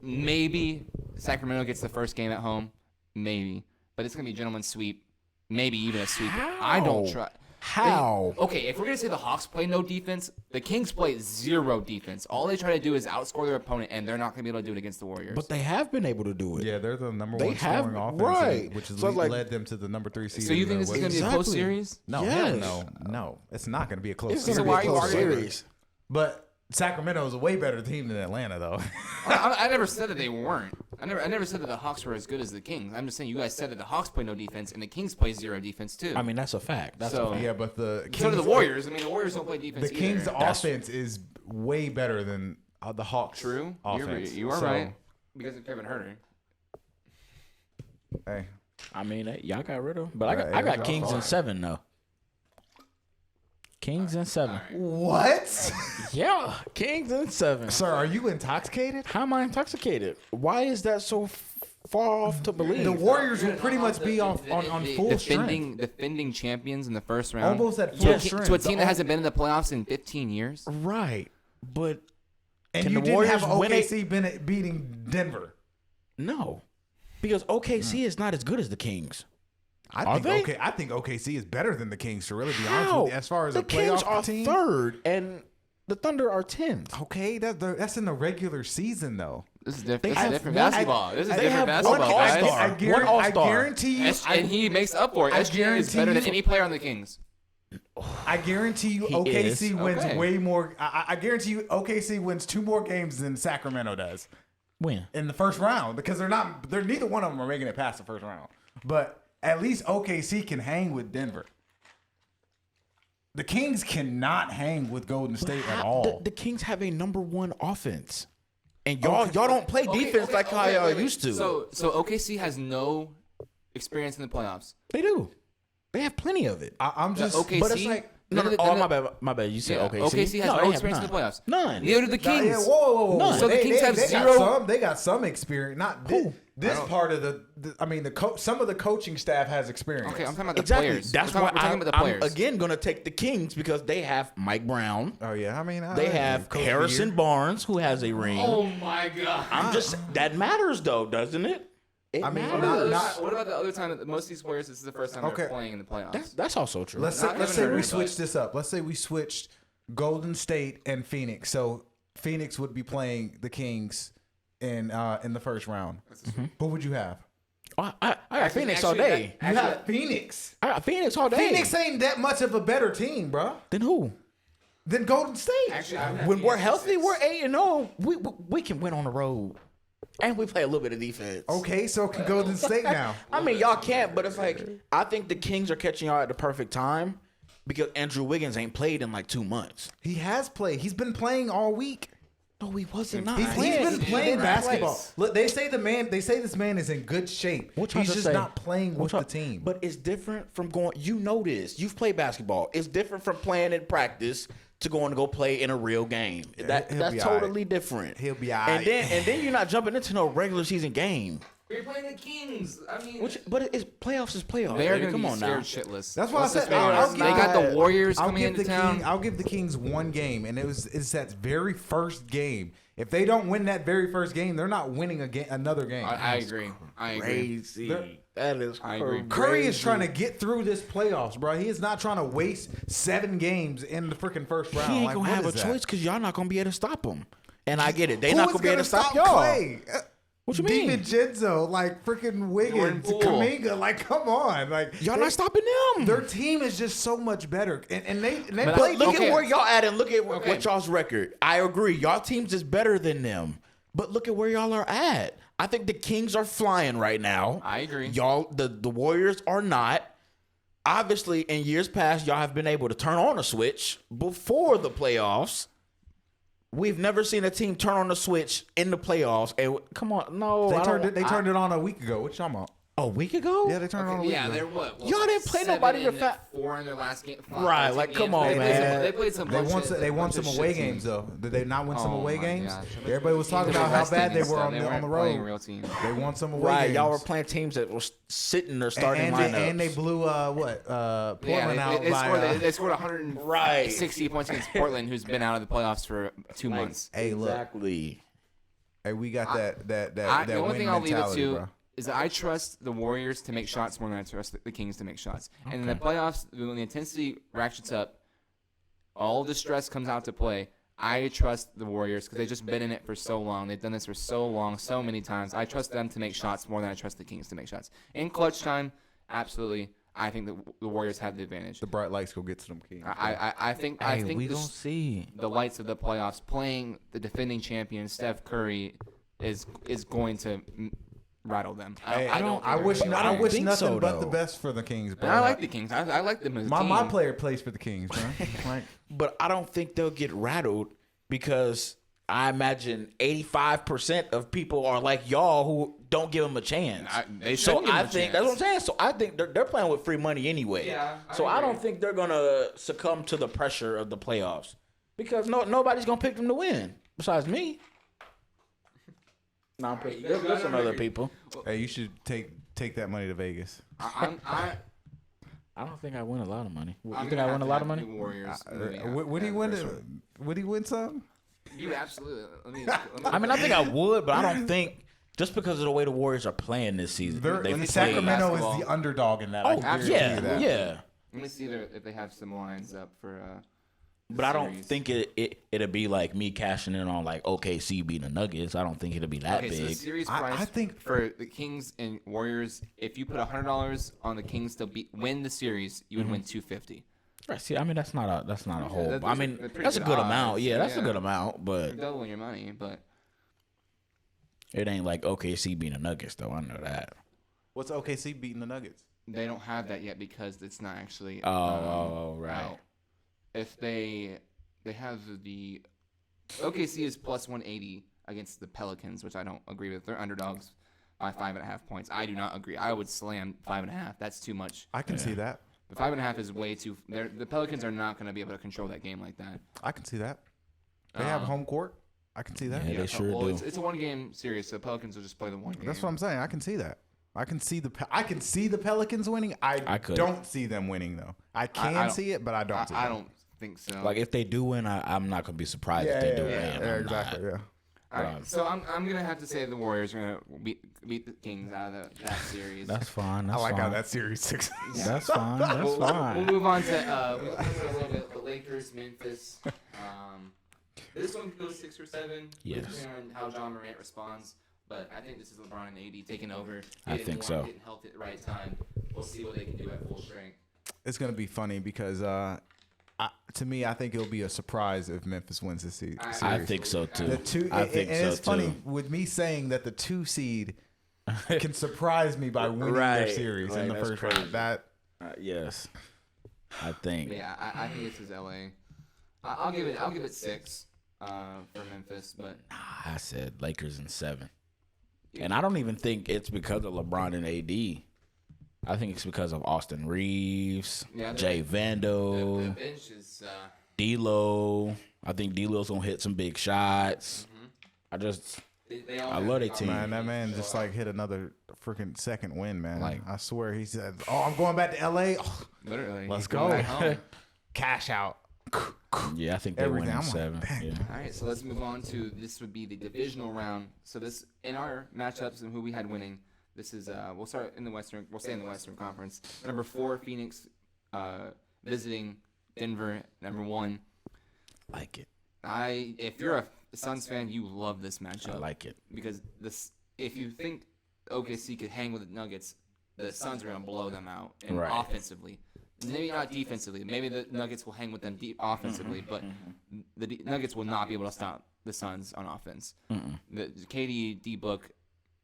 Maybe Sacramento gets the first game at home, maybe, but it's gonna be a gentleman's sweep, maybe even a sweep. I don't try. How? Okay, if we're gonna say the Hawks play no defense, the Kings play 0 defense. All they try to do is outscore their opponent, and they're not gonna be able to do it against the Warriors. But they have been able to do it. Yeah, they're the number They one have- scoring offense, right. which is So, like- led them to the number 3 seed. so you in think the this is gonna West. be a close Exactly. series? No, Yes. hell no. It's not going to be a close It's series. gonna why be are a you close arguing? series. But Sacramento is a way better team than Atlanta, though. I never said that they weren't. I never said that the Hawks were as good as the Kings. I'm just saying you guys said that the Hawks play no defense and the Kings play 0 defense too. I mean, that's a fact. That's So- a fact. Yeah, but the Kings, so do the Warriors. I mean, the Warriors don't play defense The Kings' either. offense is way better than the Hawks. True. Offense. You are So, right. Because of Kevin Herter. Hey, I mean, y'all got rid of him. But Yeah, I got y'all Kings fine. in 7, though. Kings in 7. what? Yeah, Kings in 7. Sir, are you intoxicated? How am I intoxicated? Why is that so far off to believe? The Warriors will pretty much be on full strength. Defending champions in the first round. Almost at To full a strength. to a team that hasn't been in the playoffs in 15 years. Right. But And can you the didn't Warriors have win it? OKC beating Denver. No. Because OKC is not as good as the Kings. I they? think OKC is better than the Kings, to really be honest How? with you. As far as the a Kings playoff are team. 3rd and the Thunder are 10th. Okay, that's in the regular season, though. This is different. They This is have different one- basketball. This is they different have one basketball, guys. all-star. One I all-star. guarantee you. And he makes up for it. I SGA is guarantee better than you- any player on the Kings. I guarantee you He OKC is. wins Okay. way more. I guarantee you OKC wins 2 more games than Sacramento does When? in the first round, because they're neither one of them are making it past the first round. But at least OKC can hang with Denver. The Kings cannot hang with Golden State at all. The Kings have a number 1 offense. And y'all don't play defense like how y'all used to. So OKC has no experience in the playoffs. They do. They have plenty of it. I'm just OKC. But it's like no, none of the- oh, none of- my bad. You said Yeah, OKC. OKC has No, no they have experience in the playoffs. None. Neither do the Kings. Yeah, whoa. None. So the Kings have they zero- Got they got some experience. Not this part of some of the coaching staff has experience. Okay, I'm talking about the Exactly. players. That's we're why talking about the I'm players. again going to take the Kings because they have Mike Brown. Oh yeah, I mean They have Coach of the Harrison Year. Barnes, who has a ring. Oh my God. I'm just that matters though, doesn't it? It I mean, matters. What about the other time that most of these players, this is the first time Okay. they're playing in the playoffs? That's also true. Let's Not say Kevin we Herter, switch but- this up. Let's say we switched Golden State and Phoenix. So Phoenix would be playing the Kings in the first round, who would you have? I got Phoenix all day. You have Phoenix. I got Phoenix all day. Phoenix ain't that much of a better team, bro, Then who? than Golden State. Actually, I would have When we're Phoenix healthy, six. we're 8-0. We can win on the road, and we play a little bit of defense. Okay, so can Golden State now. I mean, y'all can't, but it's like I think the Kings are catching y'all at the perfect time because Andrew Wiggins ain't played in like 2 months. He has played. He's been playing all week. No, he wasn't. Not He's playing. been playing He didn't basketball. play. Look, they say this man is in good shape. What He's y'all just say? not playing with What y'all- the team. But it's different from going. You know this. You've played basketball. It's different from playing in practice to going to go play in a real game. he'll That's be totally alright. different. He'll be And alright. then you're not jumping into no regular season game. We're playing the Kings. I mean, But it's playoffs is playoffs. they are baby. going to Come be on now. scared shitless. That's why I Let's said just be I'll honest. give They got that- the Warriors I'll coming give into the town. I'll give the Kings one game, and it's that very first game. If they don't win that very first game, they're not winning another game. I agree. I agree. Crazy. They're- That is I agree. crazy. Curry is trying to get through this playoffs, bro. He is not trying to waste 7 games in the freaking first round. He ain't Like, gonna what have a is that? choice because y'all not gonna be able to stop him. And I get it. They Who not is gonna be able to gonna stop y'all. Clay? What you mean? DiVincenzo, like freaking Wiggins, Poole. Kaminga, like come on, like Y'all not stopping them. Their team is just so much better, and they But play. But look Okay. at where y'all at and look at Okay. what y'all's record. I agree. Y'all team's is better than them. But look at where y'all are at. I think the Kings are flying right now. I agree. Y'all, the Warriors are not. Obviously, in years past, y'all have been able to turn on a switch before the playoffs. We've never seen a team turn on the switch in the playoffs. And come on, no, They turned it on a week ago. What you talking about? a week ago. Yeah, they turned it on a week Yeah, ago. they're what? Y'all didn't play 7 nobody to and fa- 4 in their last game. Right, like, come on, man. They played some. They bunch won. of- They won bunch of some shit away teams. games though. Did they not win some Oh away my games? gosh. Everybody was talking They were about how resting bad they and were stuff. on They the weren't road. playing real teams. They won some away Right, games. y'all were playing teams that were sitting their starting and lineups. they blew Portland out they by. scored, they scored 160 Right. points against Portland, who's been out of the playoffs for 2 months. Hey, look. Exactly. Hey, we got that The only win thing I'll leave it mentality, to bro. is that I trust the Warriors to make shots more than I trust the Kings to make shots. And in the playoffs, when the intensity ratchets up, all the stress comes out to play. I trust the Warriors because they've just been in it for so long. They've done this for so long, so many times. I trust them to make shots more than I trust the Kings to make shots. In clutch time, absolutely, I think the Warriors have the advantage. The bright lights go get to them Kings. I think we this- gonna see. the lights of the playoffs, playing the defending champion Steph Curry is going to rattle them. I don't. I wish I don't nothing think so, but the though. best for the Kings, bro. And I like the Kings. I like them as a team. my player plays for the Kings, bro. Like, But I don't think they'll get rattled because I imagine 85% of people are like y'all who don't give them a chance. They so shouldn't give I them a think chance. that's what I'm saying. So I think they're playing with free money anyway. Yeah, I so I don't agree. think they're gonna succumb to the pressure of the playoffs because nobody's gonna pick them to win besides me. No, I'm picking. There's some other people. hey, you should take that money to Vegas. I I don't think I win a lot of money. You I'm think gonna I have win a to lot have of money? the Warriors. Would he win it? Would he win some? You absolutely. Let me I mean, I think I would, but I don't think just because of the way the Warriors are playing this season. They're, they've played- Sacramento is basketball. the underdog in that. Oh I can guarantee yeah, you that. yeah. Let me see if they have some lines up for. But I don't series. think it'll be like me cashing in on like OKC beating the Nuggets. I don't think it'll be that Okay, so the big. series I price think- for the Kings and Warriors, if you put $100 on the Kings to win the series, you would win $250. Right, see, I mean that's not a whole. that- I mean they're pretty that's a good good odds, amount. Yeah, that's a yeah. good amount, You're but doubling your money, but it ain't like OKC beating the Nuggets though. I know that. What's OKC beating the Nuggets? they don't have that yet because it's not actually. Right. out. If they have the OKC is plus 180 against the Pelicans, which I don't agree with. They're underdogs by 5.5 points. I do not agree. I would slam 5.5. That's too much. I can see that. The 5.5 is way too. The Pelicans are not going to be able to control that game like that. I can see that. They have home court. I can see that. Yeah, they sure well, do. It's a one-game series, so the Pelicans will just play the one game. That's what I'm saying. I can see that. I can see the Pelicans winning. I could. don't see them winning though. I can don't- see it, but I don't. see I them. don't think so. Like if they do win, I'm not gonna be surprised if they do win. I'm exactly. not. Yeah. All right, so I'm gonna have to say the Warriors are gonna beat the Kings out of that series. That's fine. I That's like fine. how that series 6. That's fine. That's We'll fine. move on to a little bit the Lakers, Memphis. This one could go 6 or 7. Yes. Depending on how John Morant responds. But I think this is LeBron and AD taking over. I think so. Getting healthy at the right time. We'll see what they can do at full strength. It's gonna be funny because to me, I think it'll be a surprise if Memphis wins this series. I think so too. The two, I think and so it's funny too. with me saying that the 2 seed can surprise me by winning their Right, series in right, the that's first crazy. round. That Yes, I think. Yeah, I think this is LA. I'll give it 6 for Memphis, but I said Lakers in 7, and I don't even think it's because of LeBron and AD. I think it's because of Austin Reeves, Yeah, Jay the Vando, bench is D'Lo. I think D'Lo's gonna hit some big shots. they all I have love the their team. man, that man just like hit another freaking second win, man. I swear he said, "Oh, I'm going back to LA. Oh, literally. let's he's going go. back home. Cash out." Yeah, I think they Everything. win in I'm like, 7. dang. Yeah. All right, so let's move on to this would be the divisional round. So this in our matchups and who we had winning. This is we'll start in the Western. We'll stay in the Western Conference. Number 4, Phoenix, visiting Denver. Number 1. Like it. If you're a Suns fan, you love this matchup. I like it. Because if you think OKC could hang with the Nuggets, the Suns are gonna blow them out and Right. offensively. Maybe not defensively. Maybe the Nuggets will hang with them offensively, but the Nuggets will not be able to stop the Suns on offense. The KD, D-Book,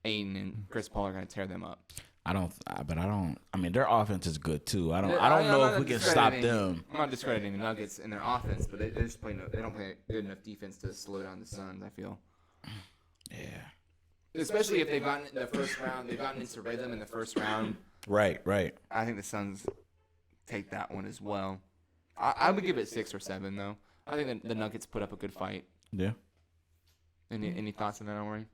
Ayton, and Chris Paul are going to tear them up. I mean, their offense is good too. I don't I'm know not if we can stop discrediting- them. I'm not discrediting the Nuggets and their offense, but they just play. They don't play good enough defense to slow down the Suns. I feel, Yeah. especially if they've gotten in the first round. They've gotten into rhythm in the first round. Right. I think the Suns take that one as well. I would give it 6 or 7 though. I think the Nuggets put up a good fight. Yeah. Any thoughts on that, Omari?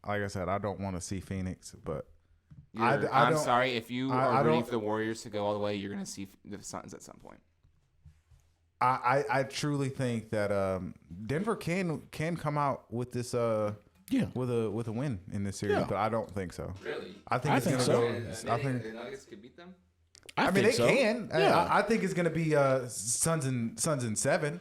Like I said, I don't want to see Phoenix, but I'm don't- sorry if you I are rooting don't- for the Warriors to go all the way. You're going to see the Suns at some point. I truly think that Denver can come out with this Yeah. with a win in this series, Yeah. but I don't think so. Really? I think it's think gonna so. go. I think. the Nuggets could beat them. I mean, they can. Yeah. I think it's gonna be Suns in 7,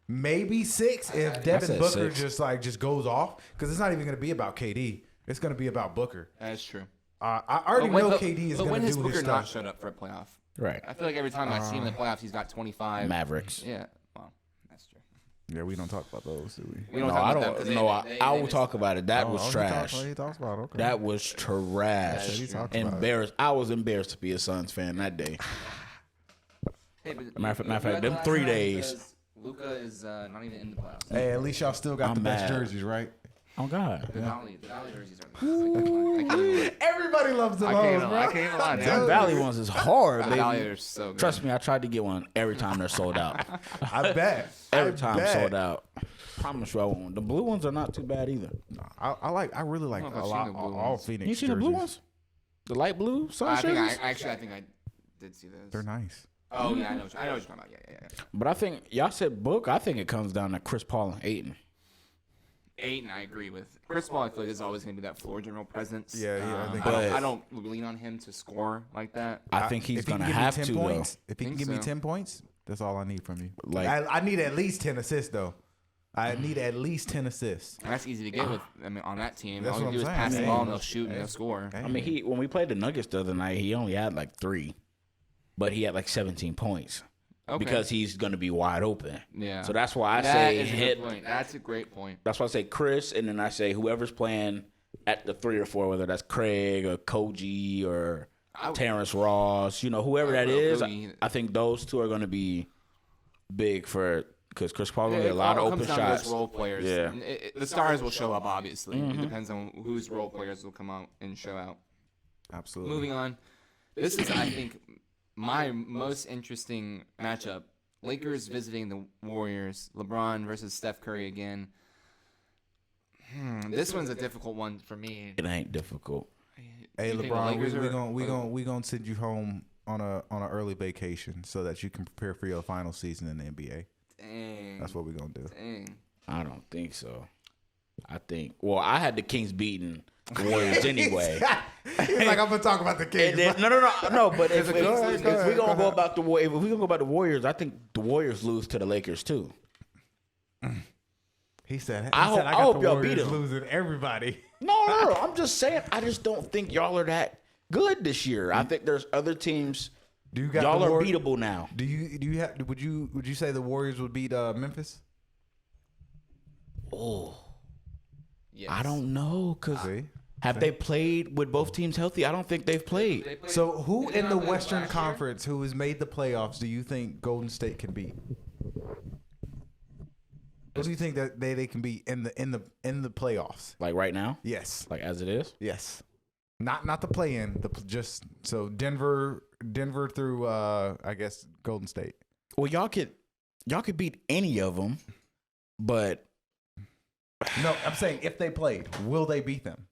maybe 6 if Devin said Booker 6. just goes off, because it's not even gonna be about KD. It's gonna be about Booker. That's true. I already know KD is but gonna when do has his Booker not stuff. showed up for a playoff? Right. I feel like every time I see him in the playoffs, he's got 25. Mavericks. Yeah. Well, that's true. Yeah, we don't talk about those, do we? We don't No, talk I about them don't. 'cause No, I will missed- talk about it. That was trash. He talks about it. Okay. That was trash. He talks about it. Embarrassed. I was embarrassed to be a Suns fan that day. Hey, but Matter of you fact, read them the last 3 time days. because Luka is not even in the playoffs. Hey, at least y'all still got I'm the best mad. jerseys, right? Oh God. The Valley jerseys are. I can't even lie. Everybody loves the I can't Lows, even bro. lie. I can't even lie. Them Valley ones is hard, The Valley baby. are so good. Trust me, I tried to get one every time they're sold out. I bet. Every I time bet. sold out. Promise you I want one. The blue ones are not too bad either. I really like I don't know a if I've lot seen the blue all ones. Phoenix. You seen the blue jerseys. ones? The light blue Suns I think jerseys? I think I did see those. They're nice. Oh yeah, I know what you're talking about. Yeah. But I think y'all said Book. I think it comes down to Chris Paul and Ayton. Ayton, I agree with. Chris Paul, I feel like is always going to be that floor general presence. Yeah, I think- I don't lean on him to score like that. I think he's If he can gonna give me have 10 to points, though. if he can Think give me so. 10 points, that's all I need from you. Like- I need at least 10 assists though. I need at least 10 assists. And that's easy to get with. I mean, on that team, That's all you what do is I'm pass the saying. ball Hey, and they'll shoot and hey, they'll score. hey. I mean, when we played the Nuggets the other night, he only had like 3, but he had like 17 points Okay. because he's gonna be wide open. Yeah. So that's why I That say is a good hit. point. That's a great point. That's why I say Chris, and then I say whoever's playing at the 3 or 4, whether that's Craig or Koji or Terrence Ross, whoever that will is. Koji. I think those 2 are gonna be big because Chris Paul gonna Yeah, get a lot of all open comes down to shots. those role players. Yeah. And the stars will show up, obviously. Mm-hmm. It depends on whose role players will come out and show out. Absolutely. Moving on. This is, I think, my most interesting matchup. Lakers visiting the Warriors. LeBron versus Steph Curry again. This one's a difficult one for me. It ain't difficult. Hey You think the LeBron, Lakers we gonna send you home on a early vacation so that you can prepare for your final season in the NBA. Dang. That's what we're gonna do. Dang. I don't think so. I had the Kings beating the Warriors anyway. He's like, I'm gonna talk about the Kings. And then, no. But if Go ahead, go we ahead, gonna go go about if we gonna go about the Warriors, I think the Warriors lose to the Lakers too. He said, I hope- got I hope the y'all beat Warriors him. losing everybody. No. I'm just saying. I just don't think y'all are that good this year. I think there's other teams. Do you got Y'all the are War- beatable now. Do you have? Would you say the Warriors would beat Memphis? Oh, Yes. I don't know because See? have they played with both teams healthy? I don't think they've played. So who Did in they the not play Western last year? Conference who has made the playoffs do you think Golden State can beat? Who do you think that they can beat in the playoffs? Like right now, Yes. like as it is. Yes. Not the play in, just so Denver through I guess Golden State. Well, y'all could beat any of them, but No, I'm saying if they played, will they beat them?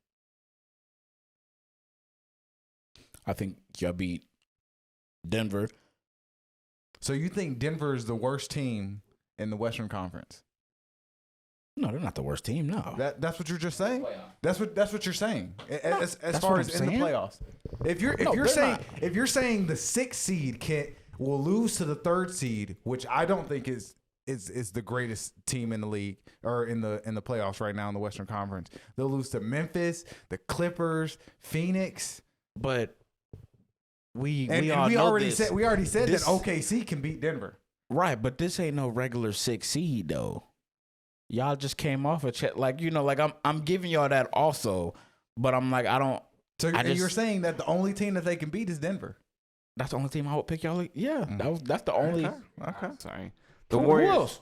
I think y'all beat Denver. So you think Denver is the worst team in the Western Conference? No, they're not the worst team. No, That's what you're just saying. That's what you're saying. As that's far what as I'm in the saying. playoffs, if you're they're saying not. if you're saying the 6th seed will lose to the 3rd seed, which I don't think is the greatest team in the league or in the playoffs right now in the Western Conference. They'll lose to Memphis, the Clippers, Phoenix, but we and all we know already this. said This- that OKC can beat Denver. Right, but this ain't no regular 6 seed though. Y'all just came off a check, like I'm giving y'all that also, but I'm like I don't. So I you're just- saying that the only team that they can beat is Denver. That's the only team I would pick y'all. Yeah, that's the only. Okay. Sorry. The Who Warriors. else?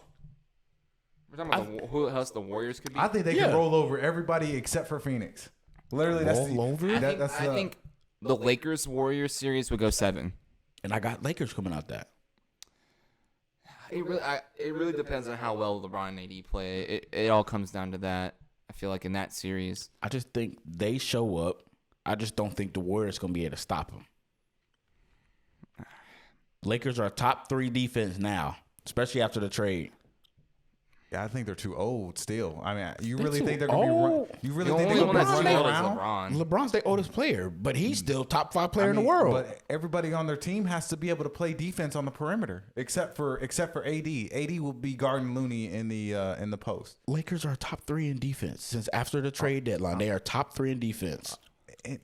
We're talking about who else the Warriors could be. I think they Yeah. can roll over everybody except for Phoenix. Literally, that's the, Roll over? I think the Lakers Warriors series would go 7. And I got Lakers coming out that. It really depends on how well LeBron and AD play. It all comes down to that. I feel like in that series, I just think they show up. I just don't think the Warriors gonna be able to stop them. Lakers are top 3 defense now, especially after the trade. Yeah, I think they're too old still. I mean, you They're really too think they're gonna old. be? You the really think only they're one gonna that's be too running old is around? LeBron. LeBron's their oldest player, but he's still top 5 player I in the mean, world. But everybody on their team has to be able to play defense on the perimeter, except for AD. AD will be guarding Looney in the post. Lakers are top 3 in defense since after the trade deadline. They are top 3 in defense.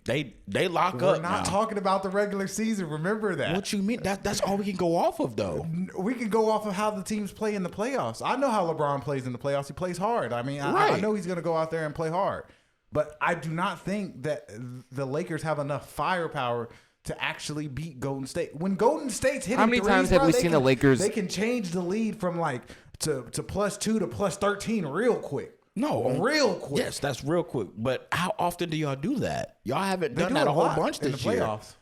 They lock We're up not now. talking about the regular season. Remember that. What you mean? That's all we can go off of, though. We can go off of how the teams play in the playoffs. I know how LeBron plays in the playoffs. He plays hard. I mean, I Right. know he's going to go out there and play hard. But I do not think that the Lakers have enough firepower to actually beat Golden State. When Golden State's hitting How many threes, times have bro, we they seen can- the Lakers- They can change the lead from like to +2 to +13 real quick. No, real quick. Yes, that's real quick. But how often do y'all do that? Y'all haven't They done do that it a whole lot bunch in this the year. playoffs.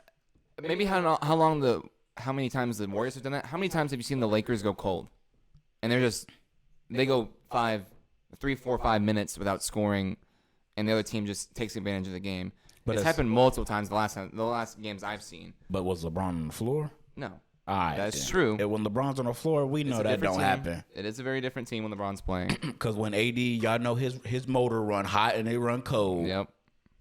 Maybe how many times the Warriors have done that? How many times have you seen the Lakers go cold? And they go 3, 4, 5 minutes without scoring, and the other team just takes advantage of the game. But It's it's- happened multiple times the last games I've seen. But was LeBron on the floor? No. All right, That's then. true. And when LeBron's on the floor, we It's know a that different don't team. happen. It is a very different team when LeBron's playing. Because when AD, y'all know his motor run hot and they run cold. Yep.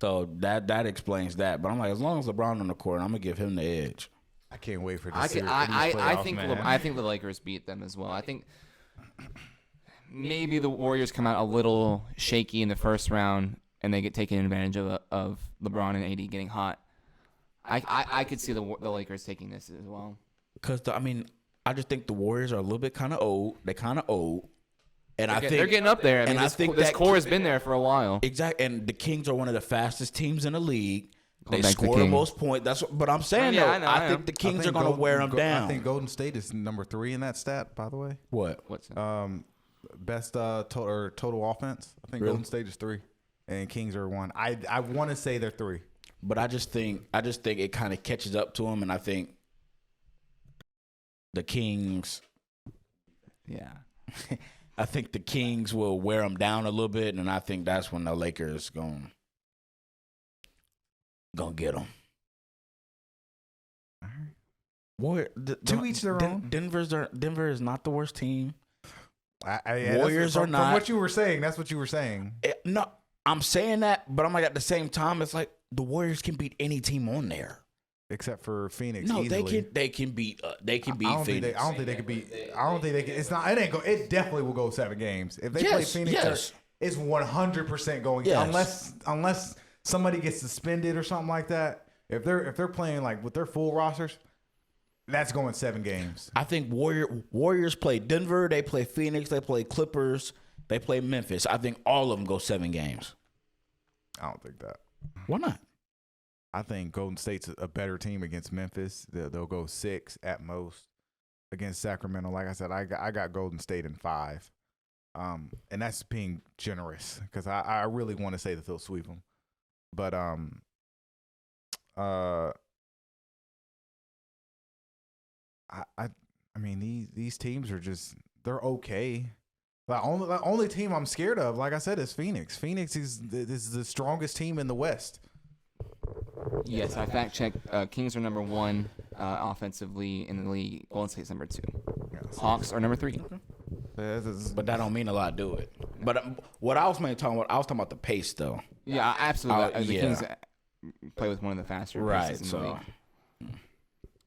So that explains that. But I'm like, as long as LeBron on the court, I'm gonna give him the edge. I can't wait for this. I series, for these I playoffs, think man. I think the Lakers beat them as well. I think maybe the Warriors come out a little shaky in the first round and they get taken advantage of LeBron and AD getting hot. I could see the Lakers taking this as well. Because I just think the Warriors are a little bit kind of old. They kind of old, and I think They're getting up there. I mean, and I this, think this that- core has been there for a while. exactly. And the Kings are one of the fastest teams in the league. They back to score the Kings. most points. That's what, but I'm saying Yeah, though, I know, I I think know. the Kings I are think going to wear them down. I think Golden State is number 3 in that stat, by the way. What? What's that? Best total offense. I think Really? Golden State is 3, and Kings are 1. I want to say they're 3. But I just think it kind of catches up to them, and I think the Kings. Yeah. I think the Kings will wear them down a little bit, and I think that's when the Lakers gonna get them. Warrior, To each their own. Denver is not the worst team. Warriors are from not. what you were saying. That's what you were saying. No, I'm saying that, but I'm like at the same time, it's like the Warriors can beat any team on there. except for Phoenix. No, easily. they can beat I don't think Phoenix. I don't think they could beat. I don't think they can. It's not. It ain't go. It definitely will go 7 games if they play Yes, Phoenix. yes. It's 100% going. Yes. Unless somebody gets suspended or something like that. If they're playing like with their full rosters, that's going 7 games. I think Warriors play Denver, they play Phoenix, they play Clippers, they play Memphis. I think all of them go 7 games. I don't think that. Why not? I think Golden State's a better team against Memphis. They'll go 6 at most against Sacramento. Like I said, I got Golden State in 5, and that's being generous because I really want to say that they'll sweep them, but I mean these teams are just they're okay. The only team I'm scared of, like I said, is Phoenix. Phoenix is the strongest team in the West. Yes, I fact checked. Kings are number 1 offensively in the league. Golden State's number 2. Yes. Hawks are number 3. But that don't mean a lot, do it. But what I was mainly talking about, I was talking about the pace, though. Yeah, absolutely. The yeah. Kings play with one of the faster paces in the so league.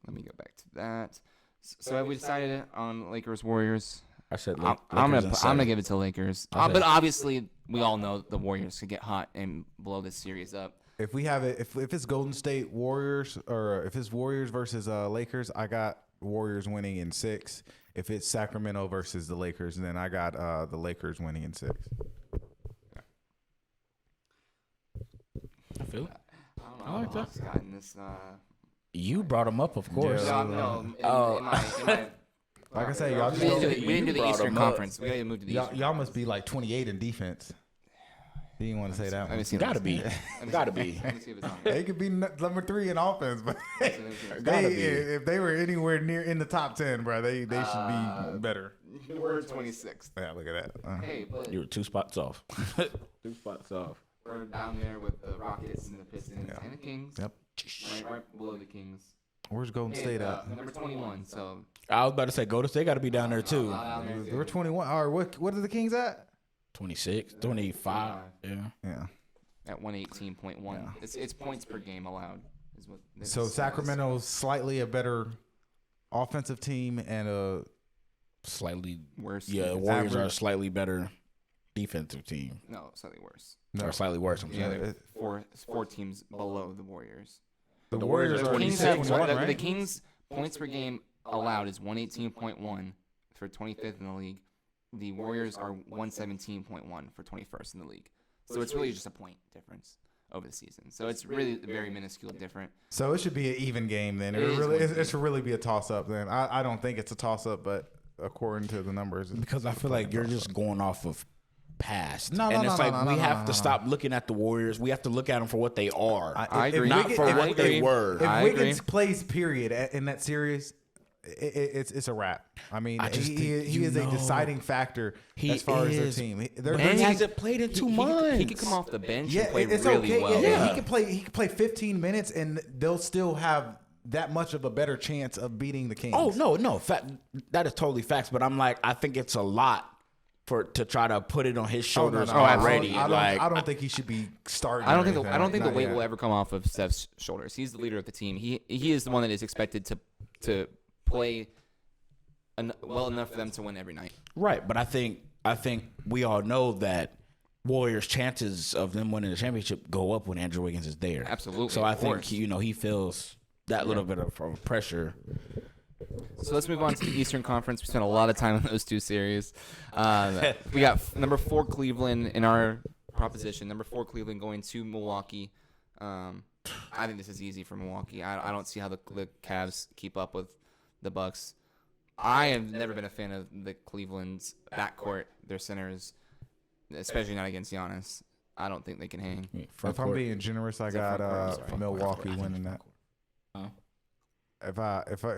Let me go back to that. So have we decided on Lakers Warriors? I said I'm gonna give it to Lakers. But obviously, we all know the Warriors could get hot and blow this series up. If we have it, if it's Golden State Warriors or if it's Warriors versus Lakers, I got Warriors winning in 6. If it's Sacramento versus the Lakers, then I got the Lakers winning in 6. I feel it. I don't know how the Hawks got in this. You brought them up, of course. Yeah. No, Like I said, y'all we just didn't don't, do we didn't do the brought Eastern them up. Conference. We gotta move to the Eastern. y'all must be like 28 in defense. You didn't want to say that Let me one. see. Gotta be. Gotta be. Let me see if it's on They here. could be number 3 in offense, but Gotta be. if they were anywhere near in the top 10, bro, they should be better. We're 26th. Yeah, look at that. Hey, but You were 2 spots off. 2 spots off. we're down there with the Rockets and the Pistons and the Kings. Yep. Right below the Kings. Where's Golden Hey, State at? number 21. So I was about to say, Golden State got to be down there, too. down there, We're 21. All right, what are the Kings at? 26, 25. Yeah. Yeah. at 118.1. It's points per game allowed. Is what this So is. Sacramento's slightly a better offensive team and a Slightly worse. Yeah, defense. Warriors are a Average. slightly better defensive team. No, slightly worse. Or slightly worse, I'm Yeah, saying. they're four teams below the Warriors. the Warriors Warriors are are Kings 26 have, and 1, the right? Kings points per game allowed is 118.1 for 25th in the league. The Warriors are 117.1 for 21st in the league. So it's really just a point difference over the season. So it's really very minuscule different. So it should be an even game then. It is It should really be a toss up then. I don't think it's a toss up, but according to the numbers, Because I feel like you're just going off of past. No, and no, it's no, like no, we no, have no, to no. stop looking at the Warriors. We have to look at them for what they are. I agree. Not for what they were. If I Wiggins agree. plays period in that series, it's a wrap. I mean, I just he think, is a you know, deciding factor he as far as their is. team. And he hasn't played in 2 months. He could come off the bench Yeah, and play it's really okay. well. Yeah, he can play. He can play 15 minutes, and they'll still have that much of a better chance of beating the Kings. Oh no, that is totally facts. But I'm like, I think it's a lot to try to put it on his Oh, no, shoulders no, already. I don't think he should be starting. I don't or think anything. the Not weight yet. will ever come off of Steph's shoulders. He's the leader of the team. He is the one that is expected to play well enough for them to win every night. Right, but I think we all know that Warriors' chances of them winning the championship go up when Andrew Wiggins is there. Absolutely, So I of think course. he feels that little bit of pressure. So let's move on to the Eastern Conference. We spent a lot of time on those 2 series. We got number 4 Cleveland in our proposition. Number 4 Cleveland going to Milwaukee. I think this is easy for Milwaukee. I don't see how the Cavs keep up with the Bucks. I have never been a fan of the Cleveland's backcourt, their centers, especially not against Giannis. I don't think they can hang. If I'm being generous, I Is that got front court? I'm sorry. Milwaukee winning that. Huh? If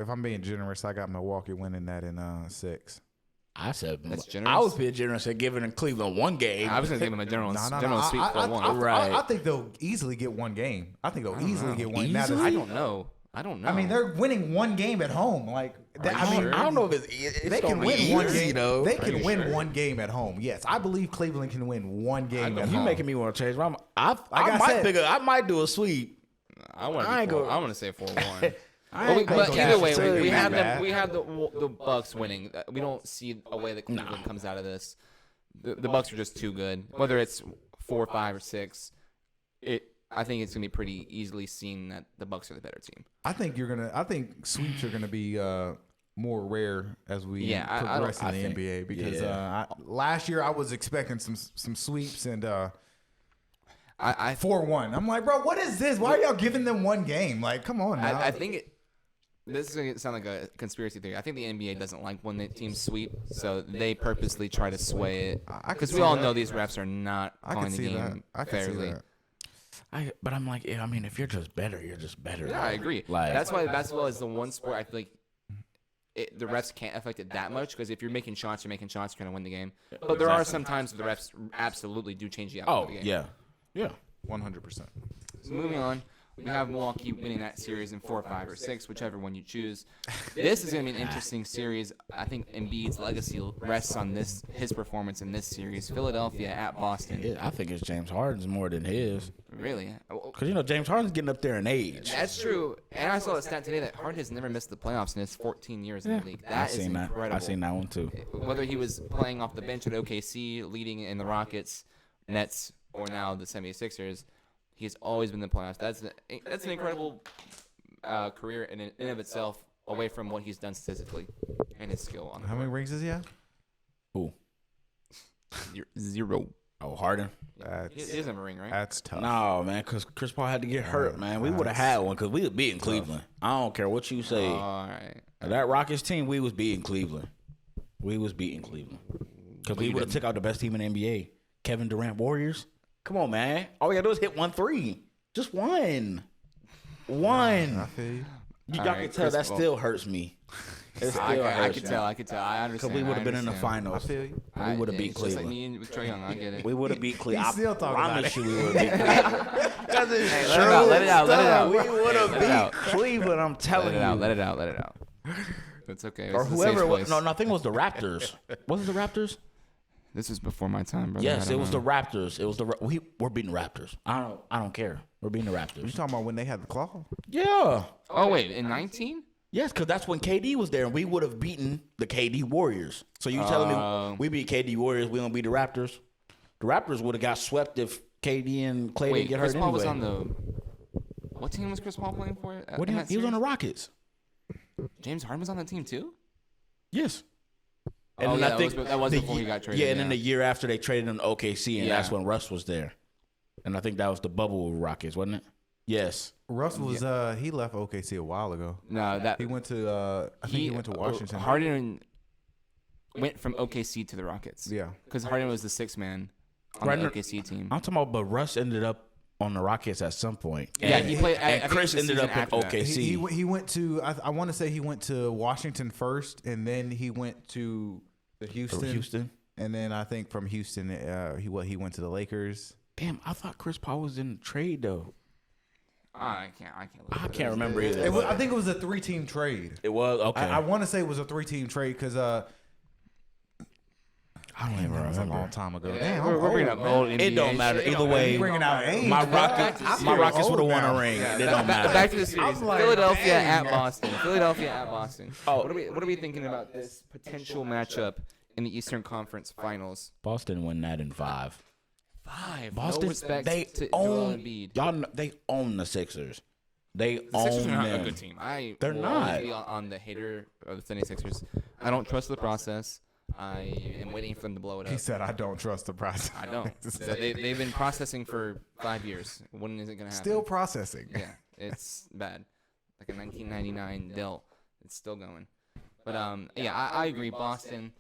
I'm being generous, I got Milwaukee winning that in 6. I said That's I generous. was being generous at giving Cleveland 1 game. I was going to give them a general No. sweep for one. Right. I think they'll easily get 1 game. I think they'll easily get one. Now, Easily? I don't know. I don't know. I mean, they're winning one game at home. Like, you sure? I don't know if it's they gonna can be win one easy, game. though. They can win one game at home. Yes, I believe Cleveland can win one game at You home. making me want to change my mind. I I might said- I might do a sweep. I want I ain't go- to say 4-1. I ain't But gonna either way, cash it. we have bad. them. We have the Bucks winning. We don't see a way that Cleveland comes out of this. The Bucks are just too good. Whether it's 4, 5, or 6, I think it's gonna be pretty easily seen that the Bucks are the better team. I think sweeps are gonna be more rare as we Yeah, I progress don't- in the I think- NBA because yeah. last year I was expecting some sweeps and I 4-1. I'm like, bro, what is this? Why are y'all giving them one game? Like, come on now. I think this is going to sound like a conspiracy theory. I think the NBA doesn't like when the teams sweep, so they purposely try to sway it. I could Because we see all that. know these refs are not I calling can the see that. game I can see fairly. that. But I'm like, yeah, I mean, if you're just better, you're just better. Yeah, I agree. Like, That's why basketball is the one sport I feel like the refs can't affect it that much because if you're making shots, you're going to win the game. But there are some times the refs absolutely do change the outcome of the game. yeah. 100%. So moving on, we have Milwaukee winning that series in 4, 5, or 6, whichever one you choose. This is going to be an interesting series. I think Embiid's legacy rests on his performance in this series. Philadelphia at Boston. I think it's James Harden's more than his. Really? Because, James Harden's getting up there in age. That's true. And I saw a stat today that Harden has never missed the playoffs in his 14 years in the league. That is incredible. I seen that one, too. Whether he was playing off the bench at OKC, leading in the Rockets, Nets, or now the 76ers, he has always been in the playoffs. That's an incredible career in of itself, away from what he's done statistically and his skill on the How many rings does he have? Who? court. 0. Oh, Harden? He That's doesn't have a ring, right? that's tough. No, man, because Chris Paul had to get hurt, man. We would have had one because we was beating Cleveland. I don't care what you say. All right. That Rockets team, we was beating Cleveland. Because we would have took out the best team in the NBA. Kevin Durant Warriors. Come on, man. All we got to do is hit 1 3. Just one. I feel you. You All got right, to tell Chris that Paul. still hurts me. It still I hurts could me. tell. I understand. Because we would have been in the I finals. feel you. We would have beat It's just like Cleveland. me and with Trae Young. I get it. We would have beat Cleveland. He's still I talking about promise it. you we would have beat Cleveland. Because it's Hey, true let it out. Let it out. stuff. We would have Let it out. beat Cleveland, I'm telling you. Let it out. It's okay. Or This is a whoever safe it was. place. No, I think it was the Raptors. Was it the Raptors? This is before my time, brother. I Yes, don't it was know. the Raptors. It was we're beating the Raptors. I don't care. We're beating the You Raptors. talking about when they had the claw? Yeah. Oh wait, in 19? Yes, because that's when KD was there, and we would have beaten the KD Warriors. So you telling me we beat KD Warriors, we don't beat the Raptors? The Raptors would have got swept if KD and Clay Wait, didn't get Chris hurt Paul anyway. was on the. What team was Chris Paul playing for? What do in you, that he was on the series? Rockets. James Harden was on the team too. Yes. Oh, then yeah, I think that was the before he got traded. Yeah, and then the year after they traded him to OKC, and Yeah. that's when Russ was there. And I think that was the bubble Rockets, wasn't it? Yes. Russell was he left OKC a while ago. No, that He went to I think he went to Washington. Harden went from OKC to the Rockets. Yeah. because Harden was the sixth man on Right, the no- OKC team. I'm talking about, but Russ ended up on the Rockets at some point. Yeah, And- he played. I And think Chris it was the ended up season in after that. OKC. He went to I want to say he went to Washington first, and then he went to the Houston, and then I think from Houston he went to the Lakers. Damn, I thought Chris Paul was in the trade though. I can't. I can't remember either. I think it was a 3-team trade. It was okay. I want to say it was a 3-team trade because I don't even that was a remember. long time ago. Yeah, Damn, we're I'm bringing old, up man. old It NBA don't matter shit. either way. Bringing out age. My bro. Rockets, I'm my getting Rockets would have old won now. a ring. It don't matter. Back to the series. I'm like, Philadelphia dang. at Boston. Philadelphia at Boston. Oh. What are we thinking about this potential matchup in the Eastern Conference Finals? Boston won that in 5. 5. Boston, no respect they to Joel own Embiid. y'all. They own the Sixers. They The Sixers own are not them. a good team. They're will not. always be on the hater of the 76ers. I don't trust the process. I am waiting for them to blow it He up. said, "I don't trust the process." I don't. So they've been processing for 5 years. When is it going to happen? Still processing. Yeah, it's bad. Like a 1999 Dell. It's still going. But yeah, I agree. Boston.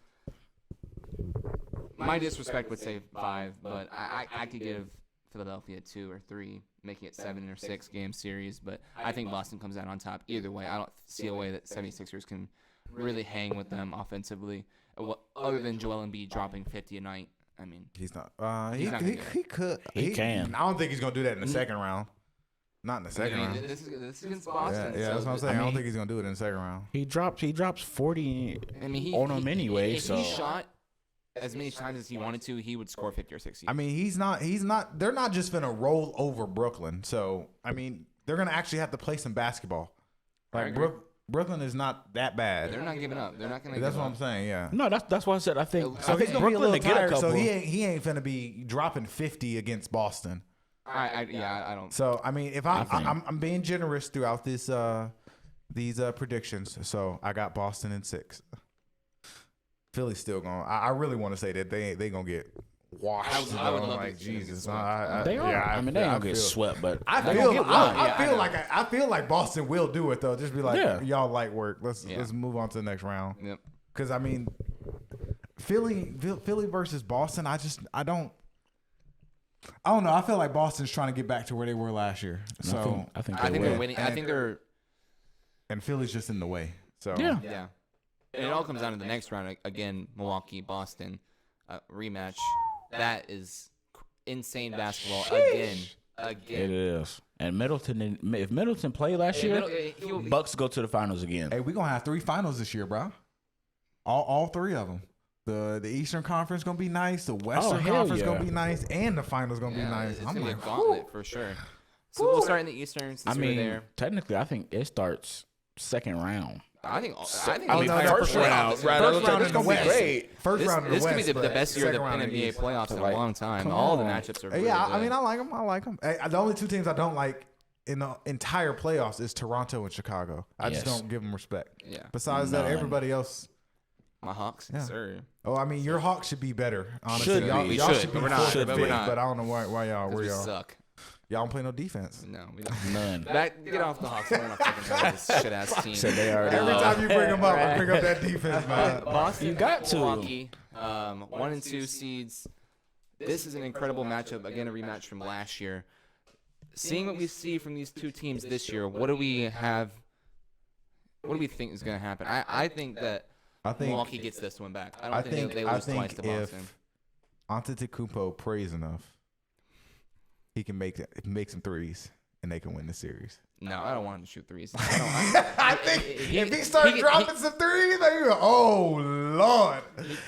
My disrespect would say 5, but I could give Philadelphia 2 or 3, making it 7 or 6 game series. But I think Boston comes out on top either way. I don't see a way that 76ers can really hang with them offensively, other than Joel Embiid dropping 50 a night. I mean, He's not. He's not gonna do it. He could. He can. I don't think he's gonna do that in the second round. Not in the I second mean, round. this is against Yeah, Boston. yeah, so that's what I'm saying. I, mean- don't think he's gonna do it in the second round. He drops 40 I mean, on him anyway. If So he shot as many times as he wanted to, he would score 50 or 60. I mean, he's not. They're not just gonna roll over Brooklyn. So I mean, they're gonna actually have to play some basketball. I Like agree. Brooklyn is not that bad. they're not giving up. They're not going to. That's what I'm saying. Yeah. no, that's why I said I think So I he's think gonna be a Brooklyn little to get a tired. couple. So he ain't finna be dropping 50 against Boston. I don't. So I mean, if I think- I'm being generous throughout this these predictions. So I got Boston in 6. Philly's still going. I really want to say that they gonna get washed. I would I'm love like to see them get Jesus. swept. They are. Yeah, I mean, they don't get feel- swept, but I they feel gonna get one. I feel like Boston will do it though. Just be like, Yeah. y'all light work. Let's Yeah. move on to the next round. Yep. Because I mean, Philly versus Boston. I don't know. I feel like Boston's trying to get back to where they were last year. So I think I think they're will. winning. I And- think they're. and Philly's just in the way. So Yeah. Yeah. And it all comes down to the next round again. Milwaukee, Boston, rematch. That is insane basketball again. It is. And Middleton, if Middleton played last year, He'll be- Bucks go to the finals again. Hey, we're gonna have 3 finals this year, bro. All 3 of them. The Eastern Conference gonna be nice. The Western hell Conference yeah. gonna be nice, and the finals gonna be Yeah, nice. It's I'm gonna be a like, gauntlet for sure. So we'll start in the Eastern since I we're mean, there. technically, I think it starts second round. I think. I the mean, entire first playoffs round, is right? gonna First be- round It's in gonna the be West. great. First This, round in this the could West, be the but best year of second the round in the NBA East. playoffs in a Like, long time. come All the on. matchups are really Yeah, good. I mean, I like them. I like them. The only 2 teams I don't like in the entire playoffs is Toronto and Chicago. I just Yes. don't give them respect. Yeah. Besides that, None. everybody else. My Hawks, Yeah. sir. Oh, I mean, your Hawks should be better. Honestly, Should y'all, be. y'all Should, should be but we're not. fourth or But we're fifth, not. but I don't know why y'all. 'Cause Where we y'all? suck. Y'all don't play no defense. No, we don't. None. Get off the Hawks. I don't want to fucking know this shit ass team. Said they already Every lost. time you bring them up, I bring up that defense, man. Boston, You got to. Milwaukee, 1 and 2 seeds. This is an incredible matchup. Again, a rematch from last year. Seeing what we see from these 2 teams this year, what do we have? What do we think is going to happen? I think that I think Milwaukee gets this one back. I don't I think, think they I lose twice think to Boston. if Antetokounmpo prays enough, he can make some threes and they can win the series. No, I don't want him to shoot threes. I I think He- if he starts he- dropping some threes, then you go, oh Lord.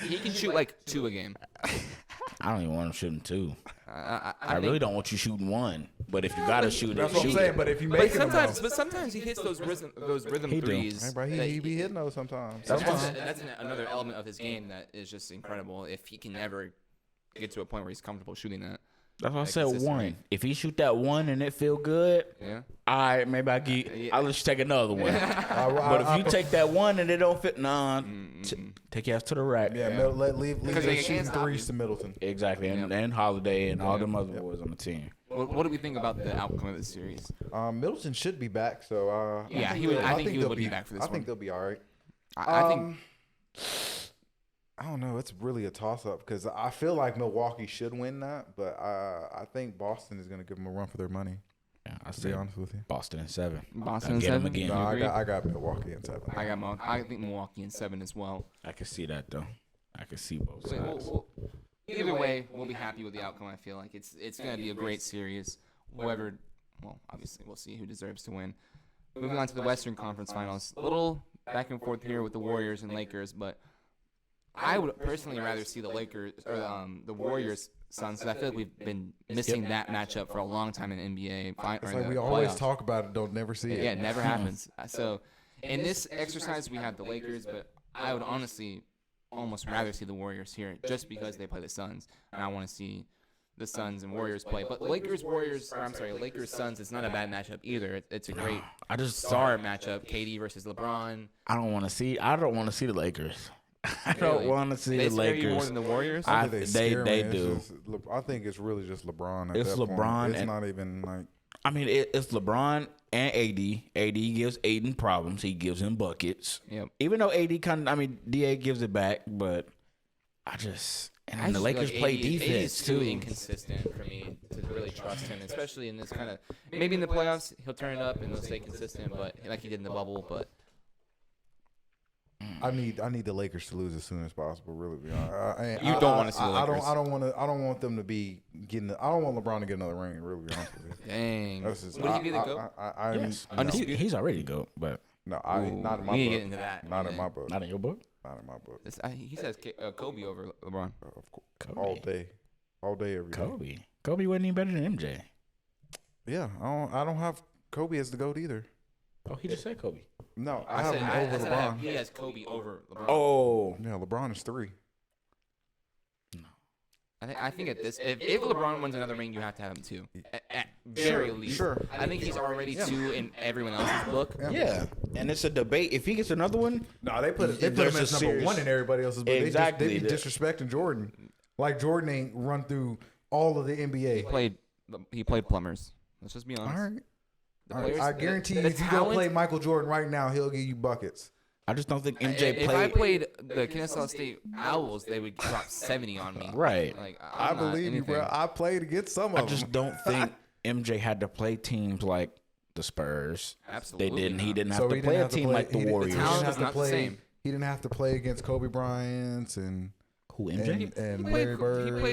he can shoot like 2 a game. I don't even want him shooting 2. I I really don't want you shooting 1. But if you gotta shoot it, That's what I'm shoot saying. it. But if you But make them, sometimes he hits those rhythm He do. threes. hey, bro, that he be hitting those sometimes. That's another element of his game that is just incredible. If he can ever get to a point where he's comfortable shooting that. That's why I Like said consistently. 1. If he shoot that 1 and it feel good, Yeah. all right, maybe I'll let you take another one. But if you I- take that 1 and it don't fit, take your ass to the rack. yeah, leave Because the they can't shooting stop threes you. to Middleton. Exactly, and, Yep. and Holiday and all them other boys on the team. What do we think about the outcome of the series? Middleton should be back, so Yeah, he would- I think he would be back for this I think one. they'll be all right. I think I don't know. It's really a toss up because I feel like Milwaukee should win that, but I think Boston is going to give them a run for their money. Yeah, I To be say honest with you, Boston in 7. Boston I'll in get 'em 7? again. You no, agree? I got Milwaukee in 7. I think Milwaukee in 7 as well. I can see that though. I can see both So sides. either way, we'll be happy with the outcome. I feel like it's going to be a great series. Whoever, well, obviously we'll see who deserves to win. Moving on to the Western Conference Finals, a little back and forth here with the Warriors and Lakers, but I would personally rather see the Lakers or the Warriors Suns. Because I feel like we've been missing that matchup for a long time in NBA. It's like we always talk about it, don't never see it. Yeah, it never happens. So in this exercise, we have the Lakers, but I would honestly almost rather see the Warriors here just because they play the Suns, and I want to see the Suns and Warriors play. But Lakers Suns, it's not a bad matchup either. It's a great I just star matchup. KD versus LeBron. I don't want to see the Lakers. I don't Really? want to see They the scare you more Lakers. than the Warriors. I- They they scare me. do. It's just I think it's really just LeBron. At It's that point. LeBron It's and- not even like. I mean, it's LeBron and AD. AD gives Aiden problems. He gives him buckets. Yep. Even though DA gives it back, but I just and I the just Lakers feel play like AD is defense too too. inconsistent for me to really trust him, especially in this kind of. Maybe in the playoffs he'll turn it up and he'll stay consistent, but like he did in the bubble. But I need the Lakers to lose as soon as possible. Really, be honest. You don't want to see the Lakers. I don't want them to be getting. I don't want LeBron to get another ring. Really, be honest with you. Dang. That's just, Would he be the GOAT? Yes. Undisputed? He's already the GOAT, but No, Ooh, not in my we need to book. get into that. Not in my book. not in your book. Not in my book. He says Kobe over LeBron. Of course. Kobe. All day, every day. Kobe wasn't even better than MJ. Yeah, I don't have Kobe as the GOAT either. Oh, he just said Kobe. No, I have him over LeBron. He has Kobe over LeBron. Oh, Yeah, LeBron is 3. I think at this, if LeBron wins another ring, you have to have him 2. At very least. Sure. I think he's already 2 in everyone else's book. yeah. And it's a debate. If he gets another one, No, they put him There's as a number serious- 1 in everybody else's book. Exactly. They be disrespecting Jordan. Like Jordan ain't run through all of the NBA. He played plumbers. Let's just be All honest. right. The All right. players- I guarantee the you, if you go talent- play Michael Jordan right now, he'll give you buckets. I just don't think MJ If I played. played the Kennesaw State Owls, they would drop 70 on me. Right. Like I I'm not believe you, bro. anything. I played against some of I them. just don't think MJ had to play teams like the Spurs. Absolutely They didn't. He not. didn't have So to he play didn't a have to team play- like the he didn't- Warriors. he didn't Talent have is to not the play- same. He didn't have to play against Kobe Bryant and Who MJ? Larry Bird.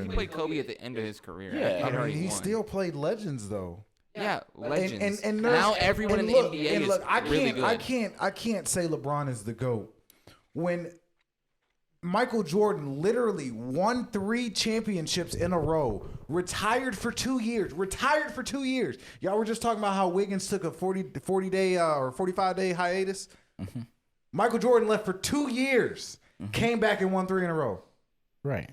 He played Kobe at the end of his career. Yeah. He had I already mean, he won. still played legends though. Yeah, legends. And now there's- everyone and in look, the NBA and is look, really good. I can't say LeBron is the GOAT when Michael Jordan literally won 3 championships in a row, retired for 2 years. Y'all were just talking about how Wiggins took a 40 day or 45-day hiatus. Mm-hmm. Michael Jordan left for 2 years, came back and won 3 in a row. Right.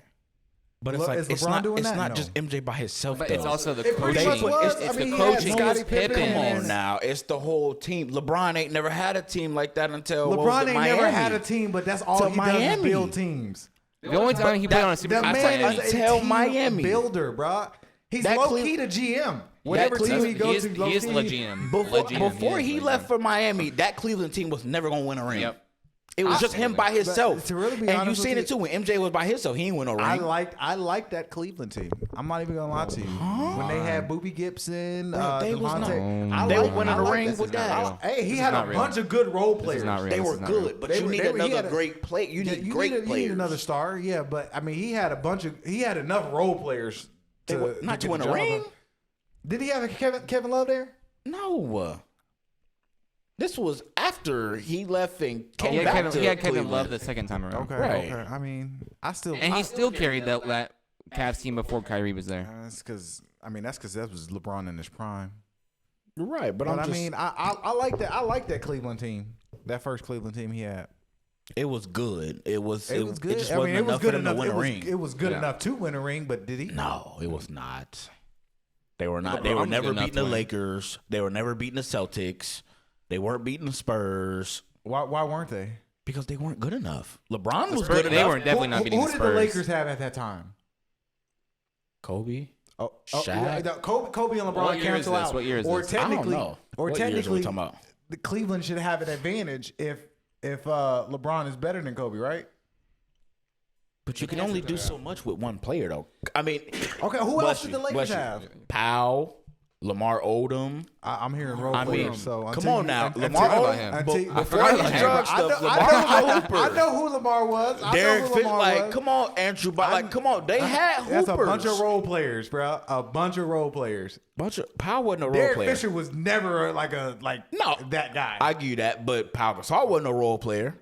But Look, is it's LeBron not. doing It's that? not No. just MJ by himself. But though. it's also the It pretty coaching. much was. It's I the mean, he had coaching. Scottie It's Pippen Pippen. Come and- on now, it's the whole team. LeBron ain't never had a team like that until what was LeBron it, ain't Miami. never had a team, but that's all Till he does Miami. is build teams. The only time he played on a super That team was man Miami. is a Tell team Miami. builder, bro. He's That low Cle- key to GM. Whatever team Cleveland- he goes to, low He is key. the GM. Before is he the left GM. for Miami, that Cleveland team was never gonna win a ring. Yep. It was just him by himself. But to really be and you honest seen with it too when MJ was by himself. He ain't win no ring. I liked that Cleveland team. I'm not even gonna lie to you. When they had Boobie Gibson, Bro, they was Devontae, not- I they liked- was winning I the liked ring that with system. that. Hey, he This had is a not real. bunch of good role This players. is not real. they This were is not good, real. but They you were- need they were- he another had a- great play. You need great you players. need another star, yeah. But I mean, he had enough role players not to get win the a job ring. done. Did he have a Kevin Love there? No. This was after he left and came He had back Kevin, to he had Kevin Cleveland. Love the second time around. Right. I mean, I still And he still carried that Cavs team before Kyrie was there. That's because that was LeBron in his prime. Right, but But I'm just, I like that. I like that Cleveland team. That first Cleveland team he had. it was good. It was It was good. It just I wasn't mean, it was enough good for them enough. to win It a was, ring. it was good Yeah. enough to win a ring, but did he? No, it was not. They were not. LeBron They were was never good enough beating to the win. Lakers. They were never beating the Celtics. They weren't beating the Spurs Why weren't they? because they weren't good enough. LeBron was Spurs- good they enough. weren't definitely not beating Who the did Spurs. the Lakers have at that time? Kobe. Shaq. Shaq? Kobe and LeBron What year is cancel this? out. What year is or this? I don't technically, know. or What years are we technically, talking about? the Cleveland should have an advantage if LeBron is better than Kobe, right? But you can only do so much with one player, though. I mean, Okay, who bless else did you, the Lakers bless you. have? Powell, Lamar Odom. I'm hearing role I mean, players. So come until on you- now, until- Lamar forgot about Odom. him. until- I Before forgot his about him. drug I stuff, know- Lamar I was a know- hooper. I know who Lamar was. I Derek know who Fisher, Lamar like, was. come on, Andrew, like, come on, they had hoopers. That's a bunch of role players, bro. A bunch of role players. Powell wasn't a role Derek player. Fisher was never like No. that guy. I give you that, but Pau Gasol wasn't a role player.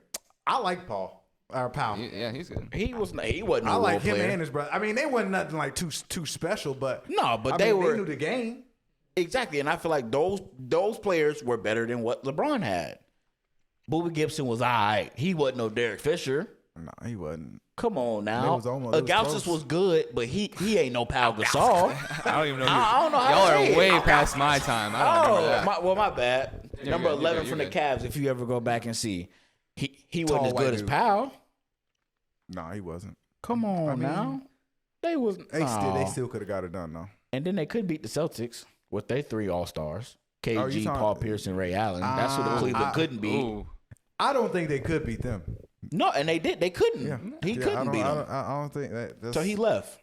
I like Paul or Powell. Yeah, he's good. He wasn't a role I like him player. and his brother. I mean, they wasn't nothing like too special, but No, but I they mean, were they knew the game. exactly, and I feel like those players were better than what LeBron had. Boobie Gibson was alright. He wasn't no Derek Fisher. No, he wasn't. Come on now. It was almost- it was Augustus close. was good, but he ain't no Pau Gasol. I don't even know. I don't know how Y'all to say are way it. past my time. I don't remember that. My bad. You're Number good, you're 11 good, from you're the good. Cavs. If you ever go back and see, he wasn't Tall as white good as dude. Powell. No, he wasn't. Come on I mean, now. They was They still could have got it done though. And then they could beat the Celtics with their 3 All-Stars. KG, Oh, you talking- Paul Pierce, and Ray Allen. That's what the Cleveland couldn't beat. Ooh. I don't think they could beat them. No, and they did. They couldn't. Yeah, He couldn't beat them. I don't think that. That's, So he left.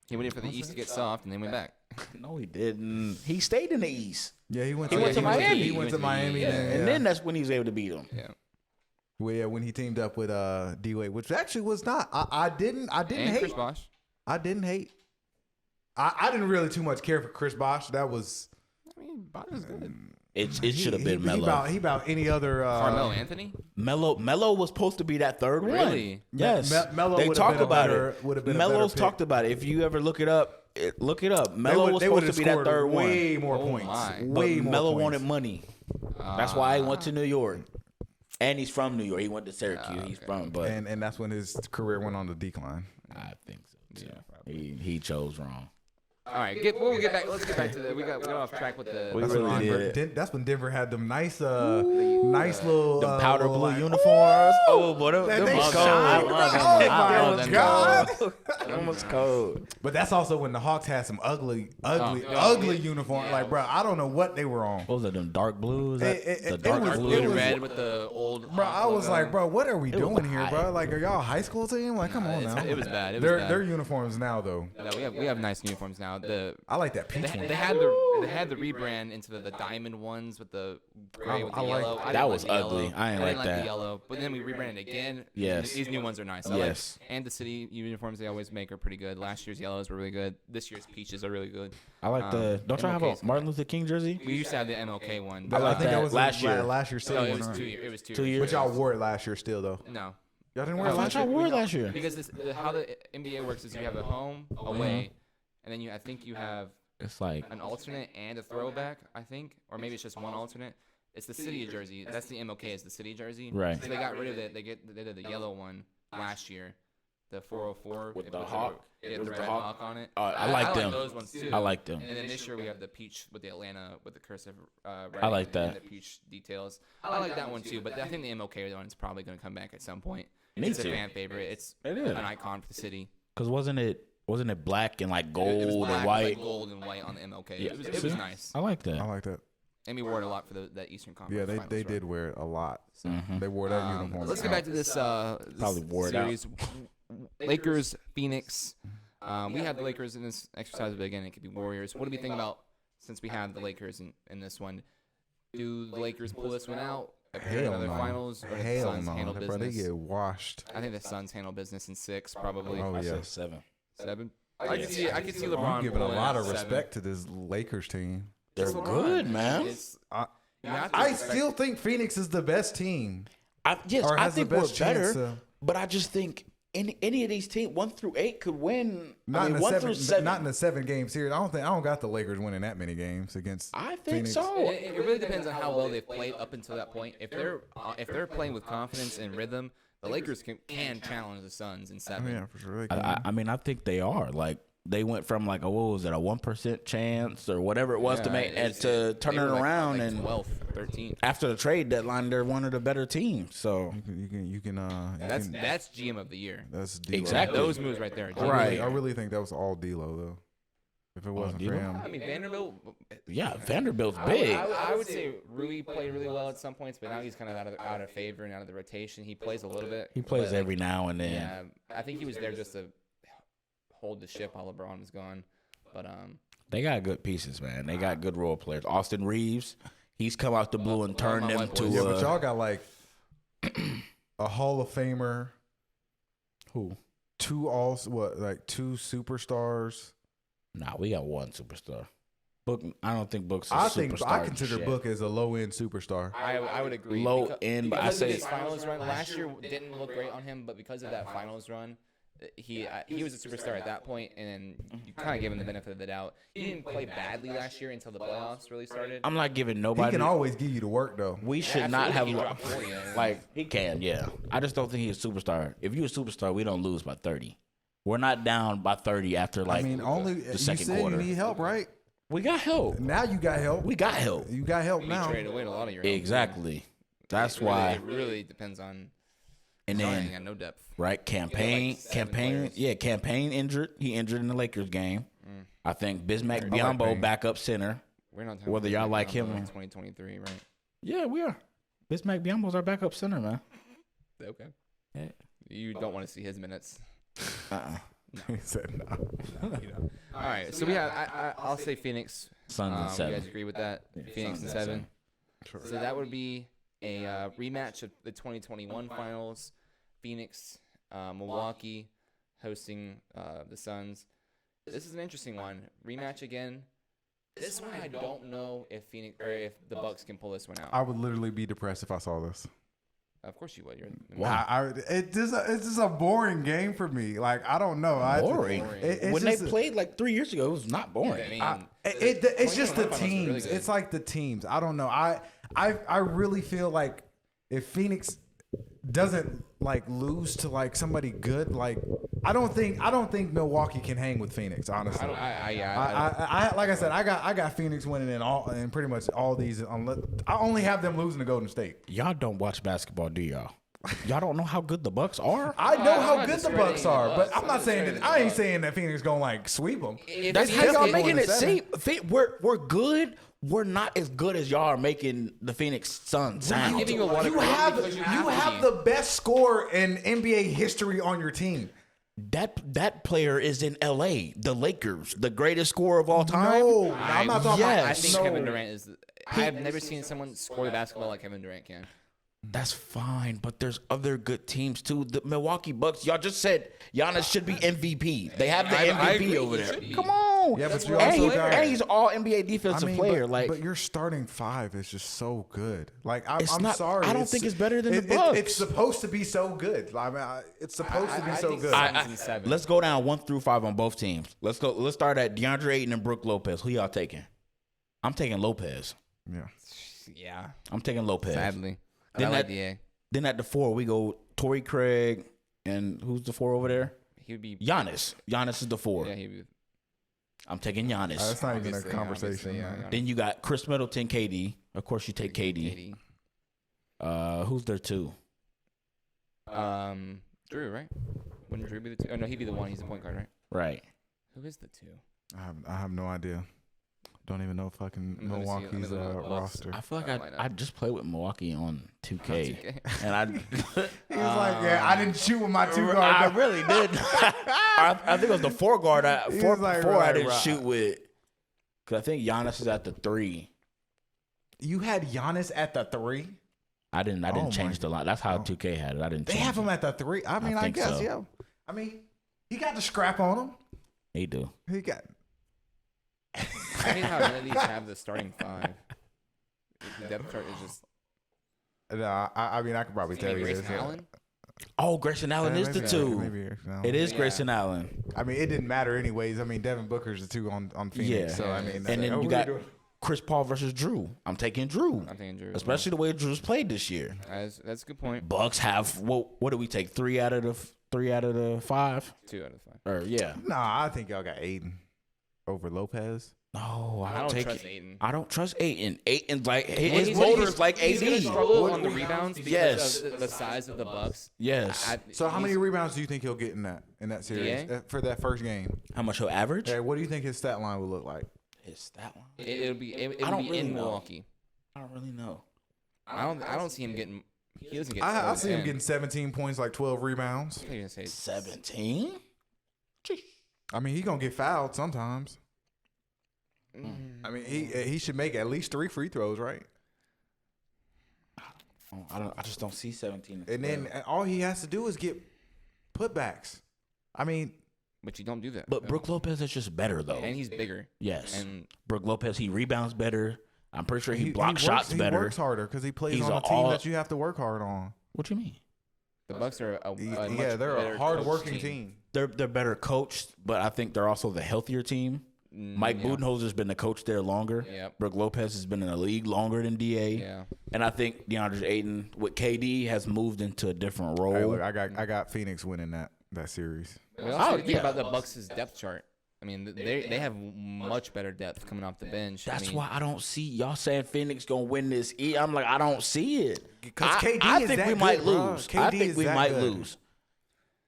He waited for the East to get soft and then went back. No, he didn't. He stayed in the East. Yeah, he went He to went to Miami. He went to Miami. Yeah. Then, And then that's when he was able to beat them. Yeah. when he teamed up with D Wade, which actually was not. I didn't And hate. Chris Bosh. I didn't hate. I didn't really too much care for Chris Bosh. That was I mean, Bosh is good. It should have been Melo. He about any other. Carmelo Anthony. Melo was supposed to be that third one. Really? Yes. Melo they would've talk been a about better- it. would've been a Melo's better talked pick. about it. If you ever look it up, look it up. Melo was they supposed would've to be that scored third one. way more Oh points. my. Way But more Melo points. wanted money. That's why he went to New York. And he's from New York. He went to Syracuse. He's okay. from, but and that's when his career went on the decline. I think so. Yeah, he chose wrong. All right, let's get back to the. We got off track with the. We That's really when did. Denver, that's when Denver had them nice little The powder little, blue like, uniforms. Oh, boy, them they was shine, cold. bro. Oh Oh my my God. God. Them was cold. But that's also when the Hawks had some ugly uniform. Yeah. Like, bro, I don't know what they were on. What was it? Them dark blues? It dark was- blue. Blue it and was- red with the old. Bro, I was logo. like, bro, what are we was doing here, high. bro? Like, are y'all a high school team? Like, come on now. It was bad. It was bad. Their uniforms now, though. No, we have nice uniforms now. I like that peach They one. had the rebrand into the diamond ones with the gray with the I like- yellow. I That didn't was like the ugly. yellow. I ain't didn't like the that. yellow. But then we rebranded again. Yes. These new ones are nice. Yes. And the city uniforms they always make are pretty good. Last year's yellows were really good. This year's peaches are really good. I like the. Don't y'all have a MLK's Martin Luther King jersey? We used to have the MLK one. I like think that. was Last year. Last year still. No, it one, was huh? 2 years. It was 2 2 years. years. But y'all wore it last year still, though. No. Y'all didn't wear it I last thought y'all year? wore it last year. Because how the NBA works is you have a home, away, and then I think you have It's like an alternate and a throwback, I think, or maybe it's just one alternate. It's the city jersey. That's the MLK is the city jersey. Right. So they got rid of it. They did the yellow one last year, the 404 With it the was hawk? Yeah, It the was red the hawk. hawk? on it. I like them. those ones too. I like them. And then this year we have the peach with the Atlanta with the cursive. I like and that. the peach details. I like that one too. But I think the MLK one is probably going to come back at some point. Me It's too. a fan favorite. It's It is. an icon for the city. Because wasn't it black and like It gold was black and with, white? like gold and white on the MLK. Yeah. It was See? nice. I like that. I like that. And we wore it a lot for that Eastern Conference. Yeah, Finals they run. did wear it a lot. Mhm. They wore that uniform. Let's get back to this, Probably wore it out. series. Lakers, Phoenix. We had the Lakers in this exercise, but again, it could be Warriors. What do we think about since we have the Lakers in this one? Do the Lakers pull this one out? Appear in Hell another no. finals, or do the Hell Suns no. handle Bro, they business? get washed. I think the Suns handle business in 6, probably. Oh, I yeah. said 7. 7. I can see LeBron. I'm giving a pulling lot out of 7. respect to this Lakers team. They're It's LeBron. good, man. It's- I, you have to I respect- still think Phoenix is the best team. Yes, Or I has the think we're best chance better. to- But I just think any of these teams, 1 through 8, could win. Not I mean, in 1 the through 7, 7. not in the 7-game series. I don't got the Lakers winning that many games against. I think Phoenix. so. It really depends on how well they've played up until that point. If they're playing with confidence and rhythm, the Lakers can challenge the Suns in 7. Yeah, for sure. They can. I mean, I think they are. Like, they went from like, what was it, a 1% chance or whatever it was to make, and to turn it around. And 12th, 13th. after the trade deadline, they're one of the better teams. So You can. That's GM of the year. That's D'Lo. Exactly. Those moves right there. Right. I really think that was all D'Lo though. If it wasn't for D'Lo? him, I mean, Vanderbilt. yeah, Vanderbilt's big. I would say Rui played really well at some points, but now he's kind of out of favor and out of the rotation. He plays a little bit. He plays but, like, every now and then. Yeah, I think he was there just to hold the ship while LeBron was gone. But They got good pieces, man. They got good role players. Austin Reeves, he's come out the blue and turned my them white to boys. yeah, but y'all got like a Hall of Famer, who? two superstars. Nah, we got one superstar. Book. I don't think Book's a I superstar. consider shit. Book as a low end superstar. I would agree. Low Because- end, but because I of say- his finals run last year didn't look great on him, but because of that finals run, he was a superstar at that point, and you kind of give him the benefit of the doubt. He didn't play badly last year until the playoffs really started. I'm not giving He nobody. can always give you the work though. We should not have Absolutely, he dropped 40, yeah. like he can. Yeah, I just don't think he's a superstar. If you're a superstar, we don't lose by 30. We're not down by 30 after like I mean, only the you second said quarter. you need help, right? We got help. Now you got help. We got help. You got help You now. traded away a lot of your help. Exactly. That's It really- why. it really depends on. And Zion then got no depth. right, campaign, 7 players. campaign injured. He injured in the Lakers game. I think Bismack like Biyombo Bane. backup center. We're not talking Whether about y'all like him in or- 2023, right? Yeah, we are. Bismack Biyombo's our backup center, man. Okay. Yeah. You don't want to see his minutes. He said no. All right, so we have. I'll say Phoenix. Suns and You 7. guys agree with that? Phoenix and Suns and 7. So that would be a rematch of the 2021 finals. Phoenix, Milwaukee hosting the Suns. This is an interesting one. Rematch again. This one I don't know if Phoenix or if the Bucks can pull this one out. I would literally be depressed if I saw this. Of course you would. It's just a boring game for me. Like, I don't know. Boring. It's When they just- played like 3 years ago, it was not boring. I mean, It's just the 2021 finals was teams. really good. It's like the teams. I don't know. I really feel like if Phoenix doesn't like lose to like somebody good, like I don't think Milwaukee can hang with Phoenix. Honestly, I like I said, I got Phoenix winning in pretty much all these. Unless I only have them losing to Golden State. Y'all don't watch basketball, do y'all? Y'all don't know how good the Bucks are? I know I'm how not good the discrediting Bucks are, the but Bucks. I'm not I'm saying discrediting that. I the ain't Bucks. saying that Phoenix gonna like sweep them. That's how y'all definitely making going it to seven. seem. We're good. We're not as good as y'all are making the Phoenix Suns sound. giving you a lot of You credit have because you have to the be. best scorer in NBA history on your team. That player is in LA, the Lakers, the greatest scorer of all time. No, I'm not talking yes. about. I think no. Kevin Durant is. I have never seen someone score the basketball like Kevin Durant can. That's fine, but there's other good teams too. The Milwaukee Bucks, y'all just said Giannis should be MVP. They have the I MVP agree, over he there. should be. Come on. Yeah, but That's you what I'm also saying. got. And he's all NBA defensive player. but your starting five is just so good. Like It's I'm not- sorry, I don't think it's better than the Bucks. It's supposed to be so good. I mean, it's supposed to be I so think good. so. Suns and 7. let's go down 1 through 5 on both teams. Let's go. Let's start at DeAndre Ayton and Brooke Lopez. Who y'all taking? I'm taking Lopez. yeah. Yeah, I'm taking Lopez. sadly. Then I like that- DA. Then at the 4, we go Torrey Craig and who's the 4 over there? He would be. Giannis. Giannis is the 4. Yeah, he would. I'm taking Giannis. That's not even a Obviously, conversation. obviously, yeah, man. yeah. Then you got Chris Middleton, KD. Of course, you take KD. Who's there 2? Drew, right? Wouldn't Drew be the 2? Oh no, he'd be the 1. He's the point guard, right? Right. Who is the 2? I have no idea. Don't even know fucking Let me see. Let me Milwaukee's look at the Bucks. roster. I feel like Lineup. I just played with Milwaukee on 2K, 2K. and I He was like, "Yeah, I didn't shoot with my two guard." I really did. I think it was the 4 guard. He Four, was like, four I right, didn't right. shoot with. Cause I think Giannis is at the 3. You had Giannis at the 3. I didn't Oh my change the line. That's how 2K had it. I didn't. They change have him it. at the 3. I mean, I think guess, so. yeah. I mean, he got the scrap on him. They do. He got. I hate how none of these have the starting 5. The depth chart is just. Nah, I mean, I could probably tell you Grayson this. yeah. Allen. Oh, Grayson Allen is the Maybe- 2. maybe Grayson Allen. It is Yeah. Grayson Allen. I mean, it didn't matter anyways. I mean, Devin Booker's the 2 on Phoenix. Yeah. So I mean, And oh, then you what got we doing? Chris Paul versus Drew. I'm taking Drew, I'm thinking Drew. especially the way Drew's played this year. That's a good point. Bucks have what do we take? 3 out of the 5? 2 out of 5. Or yeah. Nah, I think y'all got Aiden over Lopez. No, I I don't take trust it. Ayton. I don't trust Ayton. Ayton's like his He's- motor he's- is like He's gonna AD. struggle on the rebounds because Yes. of the size of the Bucks. Yes. So how many he's- rebounds do you think he'll get in that series DA? for that first game? How much he'll average? Hey, what do you think his stat line will look like? It's that one. It'll be I it'll don't be really in know. Milwaukee. I don't really know. I don't see him getting. He doesn't get. I see him 10. getting 17 points, like 12 rebounds. I thought you were gonna say 17? I mean, he gonna get fouled sometimes. Mm. I mean, he should make at least 3 free throws, right? Oh, I just don't see 17. And then all he has to do is get putbacks. I mean, But you don't do that. But Brooke Lopez is just better though. and he's bigger. Yes. And Brooke Lopez, he rebounds better. I'm pretty sure he blocks works, shots better. He works harder because he plays He's on a a team all- that you have to work hard on. What you mean? the Bucks are a Yeah, much they're better a hard-working coached team. They're better coached, but I think they're also the healthier team. Mike yeah. Budenholzer's been the coach there longer. Yep. Brooke Lopez has been in the league longer than DA. Yeah. And I think DeAndre Ayton with KD has moved into a different role. Hey, look, I got Phoenix winning that series. We also think yeah. about the Bucks' depth chart. I mean, they have much better depth coming off the bench. That's I mean, why I don't see y'all saying Phoenix gonna win this. I'm like, I don't see it. 'Cause KD I is think that we might good, bro. lose. KD I think is we that might good. lose.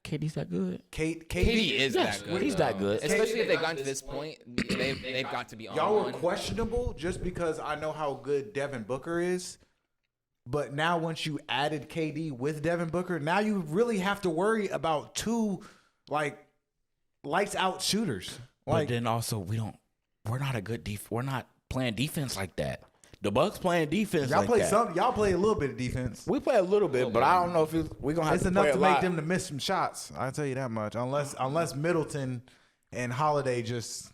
KD's that good. KD is Yes, that good. he's that good. Especially if they've gotten to this point, they've got to be on Y'all were one. questionable just because I know how good Devin Booker is. But now once you added KD with Devin Booker, now you really have to worry about 2 like lights out shooters. But Like then also we're not a good we're not playing defense like that. The Bucks playing defense. Y'all like play that. some. Y'all play a little bit of defense. We play a little bit, but I don't know if we're gonna have It's to enough play to a make lot. them to miss some shots. I'll tell you that much. Unless Middleton and Holiday just,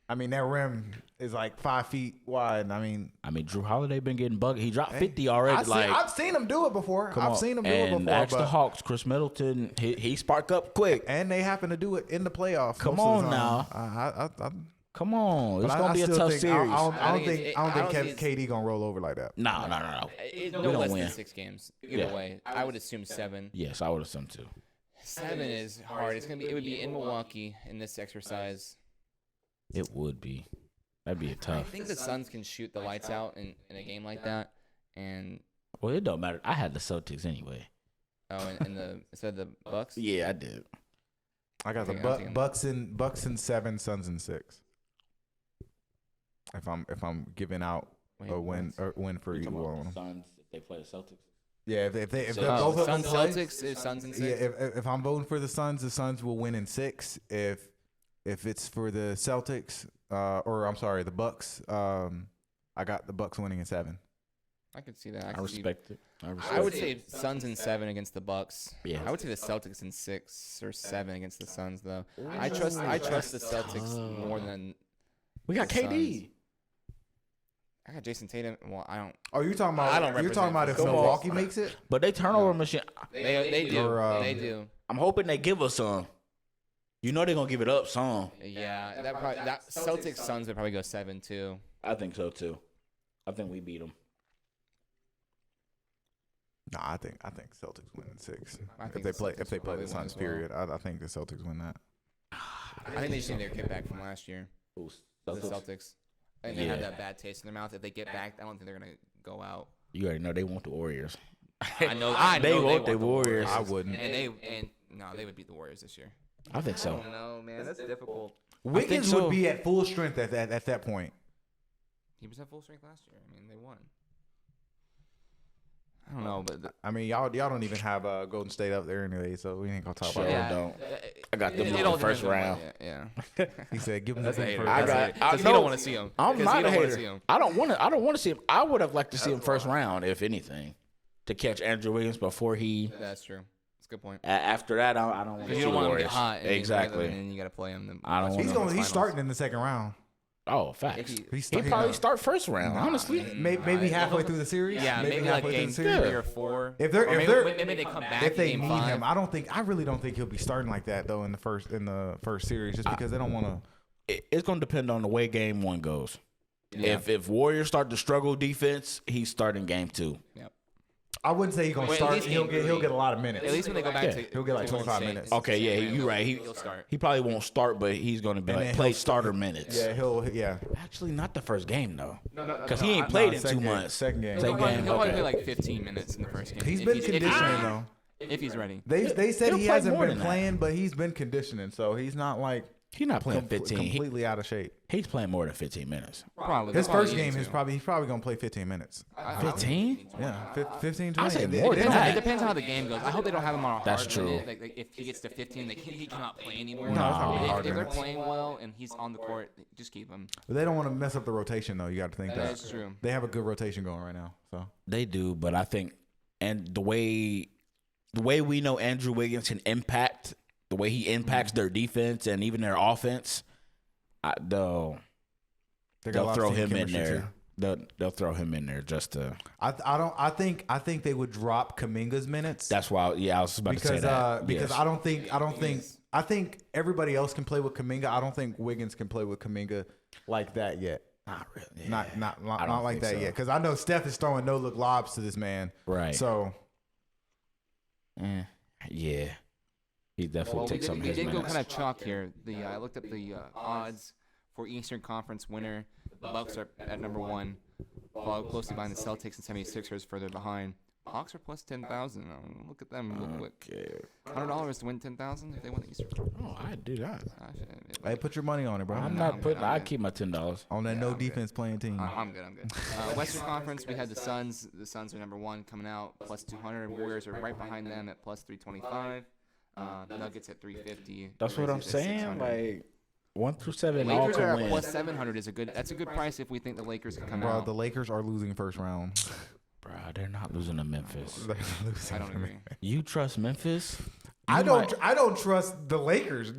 I mean, that rim is like 5 feet wide. I mean, Drew Holiday been getting bugged. He dropped 50 already. I've seen him do it before. I've seen him do it and before. ask the But, Hawks, Chris Middleton, he spark up quick. and they happen to do it in the playoffs. Come most of the on time. now. I Come on, it's but gonna I be a still tough think, series. I don't I think think it's- I don't I think don't think KD gonna roll over like that. No. No We don't less win. than 6 games. Either Yeah. way, I would assume 7. Yes, I would assume too. 7 is hard. It would be in Milwaukee in this exercise. It would be. That'd be a I tough. think the Suns can shoot the lights out in a game like that. And Well, it don't matter. I had the Celtics anyway. instead of the Bucks. Yeah, I did. I got the I'm taking- Bucks in 7, Suns in 6. If I'm giving out Wait, a win for either one of them. Suns if they play the Celtics. Yeah, if they So- both of them Suns play, Celtics is Suns and 6. yeah. If I'm voting for the Suns will win in 6. If it's for the Celtics, or I'm sorry, the Bucks, I got the Bucks winning in 7. I could see that. I could see- respect it. I would say Suns in 7 against the Bucks. Yeah. I would say the Celtics in 6 or 7 against the Suns, though. I trust the Celtics more than we got the KD. I got Jason Tatum. Well, I don't. Oh, you're talking I about don't you're talking about if represent- Milwaukee makes it? But they turnover machine. They do. Or, They do. I'm hoping they give us some. You know they're gonna give it up some. Yeah, that Celtics Suns would probably go 7 too. I think so too. I think we beat them. No, I think Celtics win in 6. I If think they the play Celtics will the probably win Suns, as well. period, I think the Celtics win that. I think they just need their kid back from last year. The Celtics. And they have Yeah. that bad taste in their mouth. If they get back, I don't think they're gonna go out. You already know they want the Warriors. I know. They want the Warriors. I wouldn't. And no, they would beat the Warriors this year. I think so. No, man, that's difficult. Wiggins so. would be at full strength at that point. He was at full strength last year. I mean, they won. I don't know, but I mean, y'all don't even have Golden State up there anyway, so we ain't gonna talk Sure. about Yeah. that. don't. I got them it in all the first depends on round. what- Yeah. He said, "Give him That's the a thing hater. first." I That's a got- hater. 'Cause I he know- don't want to see him. I'm 'Cause not he a don't wanna hater. see him. I don't want to see him. I would have liked to see him first round, if anything, to catch Andrew Wiggins before he. That's true. That's a good point. After that, I don't want to Because see you don't the want him to Warriors. get hot. And Exactly. And you got to play him. The I don't want him. He's starting in the second round. Oh, facts. If He probably start first round. Honestly, Maybe halfway through the series. Yeah, maybe like halfway through game the 3 series. or 4. If Or they're maybe they come back if they game need 5. him, I really don't think he'll be starting like that though in the first series, just because they don't want to. it's going to depend on the way game 1 goes. Yeah. If Warriors start to struggle defense, he's starting game 2. Yep. I wouldn't say he's gonna Wait, at start. least He'll game get three. a lot of minutes. At least when they go back Yeah. to He'll get like Golden 25 State, minutes. Okay, yeah, you're right. He'll start. He probably won't start, but he's going to be And like then play he'll starter minutes. Yeah. Actually, not the first game though, No, because he ain't played in 2 second game, months. second game. Second game. He'll probably Okay. play like 15 minutes in the first game. He's If been conditioning though. If he's ready. They said He'll he play hasn't more been than that. playing, but he's been conditioning, so he's not like He's not playing 15. completely out of shape. He's playing more than 15 minutes. Probably. His They'll probably first need game, to. he's probably gonna play 15 minutes. 15? Yeah, 15, 20. I say It more than depends on- that. It depends on how the game goes. I hope they don't have him on a hard That's true. minute. Like if he gets to 15, he cannot play anymore. No, it's not If- hard if they're minutes. playing well and he's on the court, just keep him. But they don't want to mess up the rotation though. You got to think that. That's true. They have a good rotation going right now. So They do, but I think, and the way we know Andrew Wiggins can impact, the way he impacts their defense and even their offense, they'll they got a lot of throw team him in chemistry, there. too. They'll throw him in there just to. I think they would drop Kuminga's minutes. That's why. Yeah, I was about to say that. Because Yes. I think everybody else can play with Kuminga. I don't think Wiggins can play with Kuminga like that yet. Not really. Not I don't not like think that so. yet. Because I know Steph is throwing no look lobs to this man. Right. So Yeah. He definitely Well, takes some of we his did go minutes. kind of chalk here. I looked up the odds for Eastern Conference winner. The Bucks are at number 1, followed closely behind the Celtics and 76ers further behind. Hawks are plus 10,000. Look at them real quick. Okay. $100 to win 10,000 if they win the Eastern. Oh, I do that. hey, put your money on it, bro. I'm No, not I'm putting. good, I'm I good. keep my $10. on that Yeah, no I'm good. defense playing team. I'm good. Western Conference, we had the Suns. The Suns are number 1 coming out, plus 200. Warriors are right behind them at plus 325. Nuggets at 350. That's what I'm Grizzlies at saying. 600. Like 1 through 7 The all Lakers are can at win. plus 700 is a good. That's a good price if we think the Lakers can come Bro, out. the Lakers are losing first round. Bro, they're not losing to Memphis. They're losing. I don't agree. You trust Memphis? I You don't. might- I don't trust the Lakers.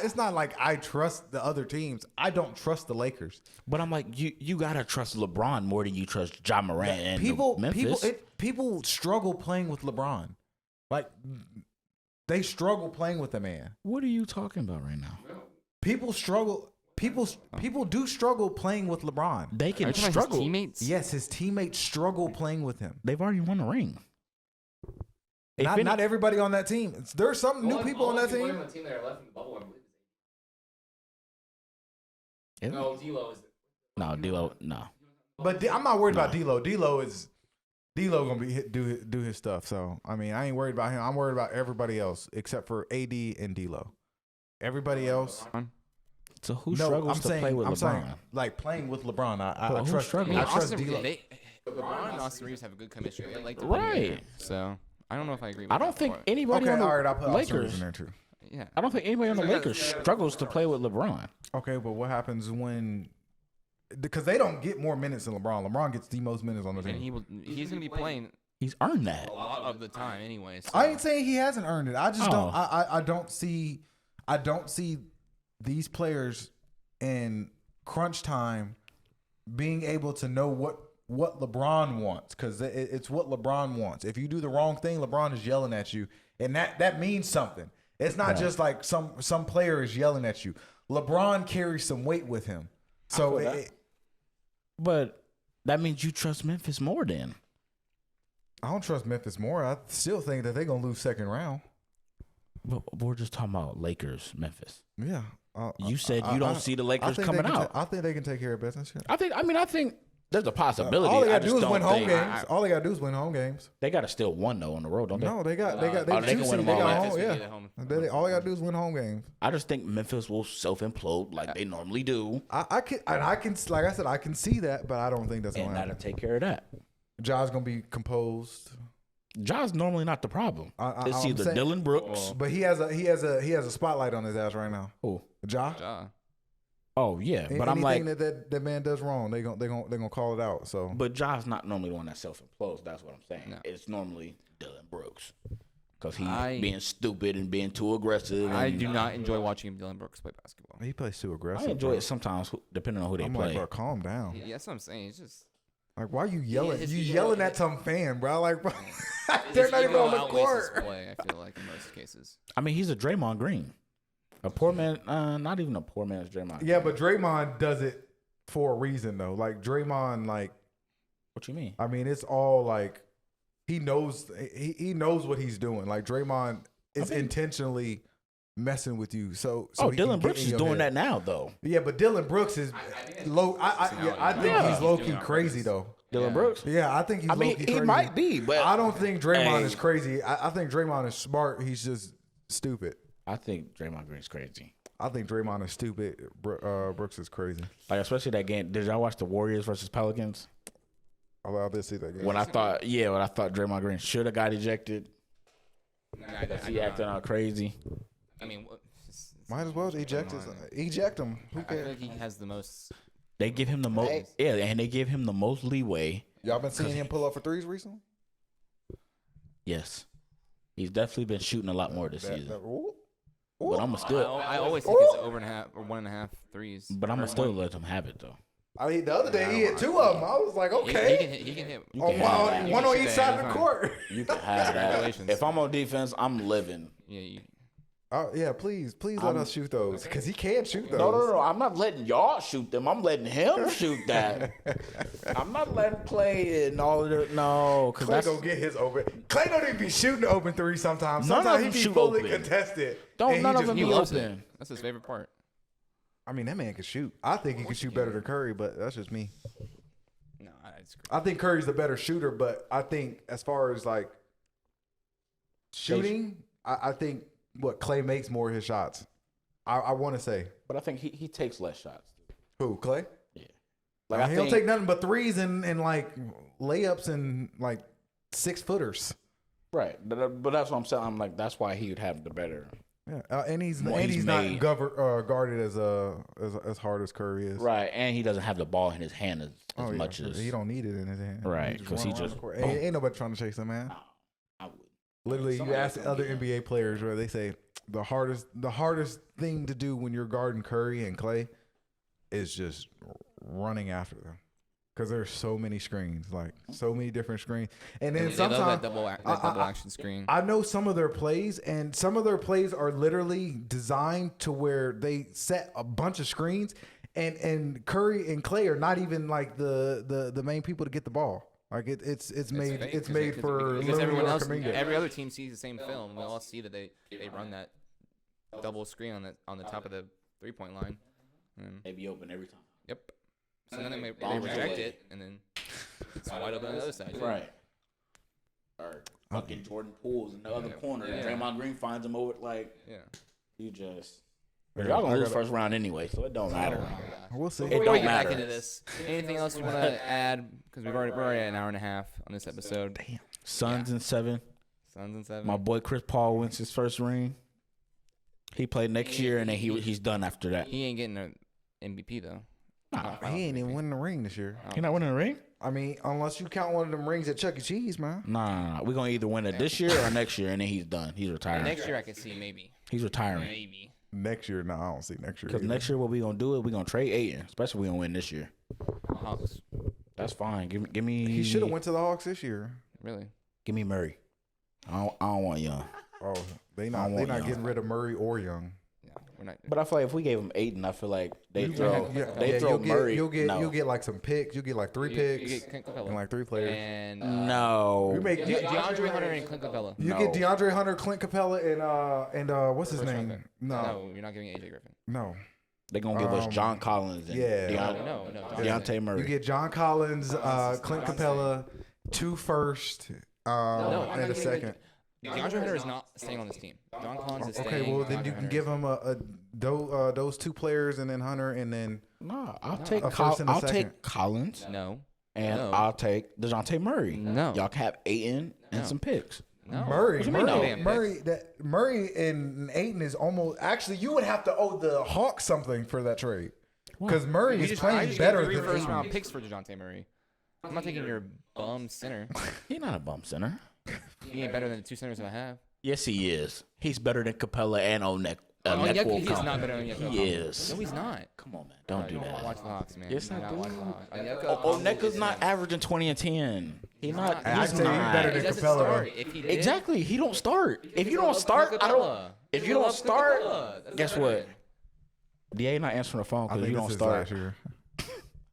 It's not like I trust the other teams. I don't trust the Lakers. But I'm like, you gotta trust LeBron more than you trust Ja Morant and Memphis. People struggle playing with LeBron. Like they struggle playing with the man. What are you talking about right now? People struggle. People do struggle playing with LeBron. They Are can you talking about his struggle. teammates? Yes, his teammates struggle playing with him. They've already won a ring. They Not, fin- not everybody on that team. There's some new people on that team. the team that are left in the bubble, I believe. Is it? D'Lo is. No, D'Lo, no. But I'm not worried about D'Lo. D'Lo gonna do his stuff. So I mean, I ain't worried about him. I'm worried about everybody else except for AD and D'Lo. Everybody else. So who No, struggles I'm to saying, play with I'm LeBron? saying, like playing with LeBron. I But who trust. struggles? I I mean, trust D'Lo. LeBron and Austin Reeves have a good chemistry. They like to play Right. together. So I don't know if I agree with I don't that think part. anybody Okay, on the all right. I'll put Austin Reeves Lakers. in there too. Yeah. I don't think anybody on the Lakers struggles to play with LeBron. Okay, but what happens when? Because they don't get more minutes than LeBron. LeBron gets the most minutes on the And team. he's going to be playing He's earned that. a lot of the time anyway. So. I ain't saying he hasn't earned it. I just don't. Oh. I don't see. I don't see these players in crunch time being able to know what LeBron wants, because it's what LeBron wants. If you do the wrong thing, LeBron is yelling at you, and that means something. It's not just like some player is yelling at you. LeBron carries some weight with him. So But that means you trust Memphis more then. I don't trust Memphis more. I still think that they're gonna lose second round. But we're just talking about Lakers, Memphis. Yeah. You said you don't see the Lakers think coming they can out. I think they can take care of business. Yeah. I think there's a possibility. All they I gotta just do is don't win home think- games. All they gotta do is win home games. They got to still one though on the road, don't they? No, they got Oh, they can two win seed. them They all. got Memphis home. would be Yeah. the home. All they gotta do is win home games. I just think Memphis will self-implode like they normally do, I can like I said, I can see that, but I don't think that's and gonna that'll happen. take care of that. Ja's gonna be composed, Ja's normally not the problem. It's I'm either saying- Dylan Brooks. but he has a spotlight on his ass right now. Who? Ja. Ja. Oh yeah, but I'm Anything like, that man does wrong, they're gonna call it out. So but Ja's not normally the one that self-implodes. That's what I'm saying. No. It's normally Dylan Brooks because he's I- being stupid and being too aggressive. I and do not enjoy watching Dylan Brooks play basketball. he plays too I aggressive. enjoy bro. it sometimes, depending on who they I'm play. like, bro, calm down. Yeah, that's what I'm saying. It's just Like, why you yelling? his You ego- yelling at some fan, bro? Like, bro, they're his not even ego on the outweighs his court. play, I feel like in most cases. I mean, he's a Draymond Green, a poor man. Not even a poor man's Draymond. Yeah, Green. but Draymond does it for a reason, though. Like Draymond, like, What you mean? I mean, it's all like he knows what he's doing. Like Draymond is intentionally messing with you. So he can Dylan get Brooks in is your doing head. that now, though. Yeah, but Dylan Brooks is low. I think Yeah. he's low key He's doing crazy outrageous. though. Dylan Yeah. Brooks. Yeah, I think he's I low mean, key he crazy. might be, but I don't think Draymond Hey. is crazy. I think Draymond is smart. He's just stupid. I think Draymond Green's crazy. I think Draymond is stupid. Brooks is crazy. Like especially that game. Did y'all watch the Warriors versus Pelicans? I did see that game. When I thought Draymond Green should have got ejected. He acting all crazy. I mean, Might as well eject him. Who I feel cares? like he has the most. They give him the most. Yeah, and they give him the most leeway. Y'all been seeing him pull up for threes recently? Yes, he's definitely been shooting a lot more this season. Ooh. But I'm still. I always think it's over and a half or 1.5 threes. But I'm Or gonna still one- let him have it though. I mean, the other day he hit two of them. I was like, He okay. can hit. He can hit. You On can have that. one on shoot each that side of the anytime. court. You can have that. Congratulations. If I'm on defense, I'm living. Yeah, Yeah, please let us shoot those because he can shoot those. No. I'm not letting y'all shoot them. I'm letting him shoot that. I'm not letting Clay and all of the no, because Clay that's don't get his open. Clay don't even be shooting the open three sometimes. None of Sometimes them he be shoot fully open. contested. Don't and he none of just them he be loves open. it. That's his favorite part. I mean, that man can shoot. I think he can shoot better than Curry, but that's just me. No, I disagree. I think Curry's the better shooter, but I think as far as like shooting, I think what Clay makes more of his shots. I want to say But I think he takes less shots. who Clay. Yeah, like He don't take nothing but threes and like layups and like 6 footers. right. But that's what I'm saying. I'm like that's why he would have the better Yeah, and he's Well, he's not made. guarded as hard as Curry is. Right, and he doesn't have the ball in his hand as Yeah, much as he don't need it in his hand. Right, He 'cause run he around just- the court. Ain't nobody trying to chase him, man. I would. Literally, Somebody you ask else other gonna be NBA players where they say the hardest thing to do when you're guarding Curry and Clay is just running after them. Because there's so many screens, like so many different screens, and then They love sometimes that double action screen. I know some of their plays, and some of their plays are literally designed to where they set a bunch of screens, and Curry and Clay are not even like the main people to get the ball. Like it's made fake, it's 'cause made it- for because everyone Lou else, Kuminga. every other team sees the same film. We all see that they run that double screen on the top of the 3-point line. And, They be open every time. yep. So then they Long reject way. it, and then it's wide open on the other side. Right. Or fucking Jordan Poole's in the other corner. And Draymond Green finds him over like Yeah. you just. Yeah, Y'all gonna I lose gotta- first round anyway, so it don't matter. We'll see. Before we don't get back matter. into this, anything else you want to add? Because we're already at an hour and a half on this episode. Damn. Suns in 7. Suns and 7. My boy Chris Paul wins his first ring. He played next year, and then he's done after that. He ain't getting an MVP though. Nah, Not He ain't even MVP. winning the ring this year. He not winning a ring? I mean, unless you count one of them rings at Chuck E. Cheese, man. Nah. We're gonna either win it this year or next year, and then he's done. He's retiring. Next year I could see maybe. He's retiring. Maybe. Next year, no, I don't see next year. Because either. next year, what we gonna do is we gonna trade Ayton, especially we gonna win this year. Hawks. That's fine. Give me. He should have went to the Hawks this year. Really? Give me Murray. I don't want Young. Oh, they I not want Young. getting rid of Murray or Young. No, we're not. But I feel like if we gave him Ayton, I feel like they throw you'll Murray. Get, no. you'll get like some picks. You'll get like 3 You picks get Clint Capella. and like 3 players. And no. You make DeAndre Hunter and Clint Capella. you No. get DeAndre Hunter, Clint Capella, and what's his First name? round pick. No, No, you're not giving AJ Griffin. no. They're gonna give us John Collins and yeah. No. Deontay Murray. You get John Collins, Clint Capella, 2 firsts, No, I'm not and a giving second. DeAndre Hunter is not staying on this team. John Collins is staying. Okay, well then DeAndre you can Hunter give him those 2 players and then Hunter and then No, I'll take a first and a I'll second. take Collins No. and No. I'll take DeJounte Murray. No. Y'all can have Ayton and No. some picks. No. Murray, What you mean, Murray, no? Murray and Ayton is almost. Actually, you would have to owe the Hawks something for that trade because Murray is I playing just better gave 3 than first Ayton. round picks for DeJounte Murray. I'm not taking your bum center. He's not a bump center. He ain't better than the 2 centers that I have. Yes, he is. He's better than Capella and Onek. Onyeka, Onyeka he's Okongwu. not better than Onyeka. He Okongwu. is. No, he's not. Come on, man. Don't do that. Watch the Hawks, man. Yes, Do I not do. watch the Hawks. Onyeka Oneka's is- not averaging 20 and 10. He's not. I'd He's say he's not. better He than doesn't Capella. start. If he did, Exactly. He don't start. If you love don't start, Clint I don't. Capella. If You you don't love Clint start, Capella. That's guess not what? right. Da not answering the phone I because think you this don't is start. last year.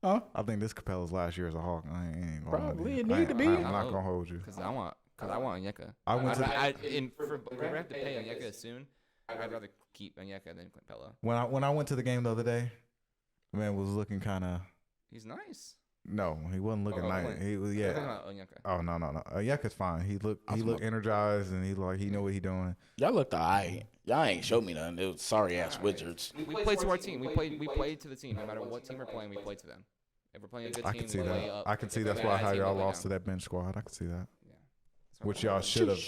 Huh? I think this Capella's last year as a Hawk. I ain't gonna Probably. lie It you. need to be. I'm not gonna hold you. Because I want Onyeka. I went to- If we have to pay Onyeka soon, I'd rather keep Onyeka than Clint Capella. When I went to the game the other day, man was looking kind of. He's nice. No, he wasn't looking Oh, nice. Clint. He was I'm talking yeah. about Onyeka. Oh no. Yeka's fine. He looked energized and he know what he doing. Y'all looked alright. Y'all ain't showed me nothing. It was sorry ass Wizards. We played to our team. We played to the team. No matter what team we're playing, we play to them. If we're playing a good I team, can see we play that. up. I can see If we're that's playing why a how bad team, y'all we play lost to down. that bench squad. I can see that. Yeah. So Which y'all should have.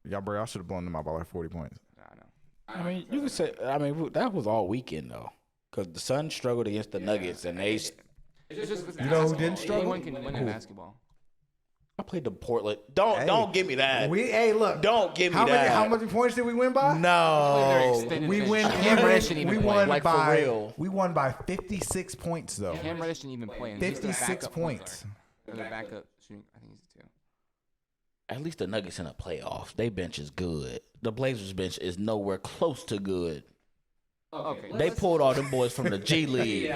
Y'all should have blown them out by like 40 points. I know. I mean, you can say. I mean, that was all weekend though, because the Suns struggled against the Nuggets, and they. It's just with You know who basketball. didn't struggle? Anyone can win in basketball. I played the Portland. Don't give me that. Look. Don't give me How that. many points did we win by? No. We win. Cam Reddish didn't even We play. won Like, for by. real. We won by 56 points though. Cam Reddish didn't even play. And he's the 56 backup point points. guard. The backup shooting. I think he's the 2. At least the Nuggets in the playoffs. They bench is good. The Blazers bench is nowhere close to good. Okay. They pulled all them boys from the G League.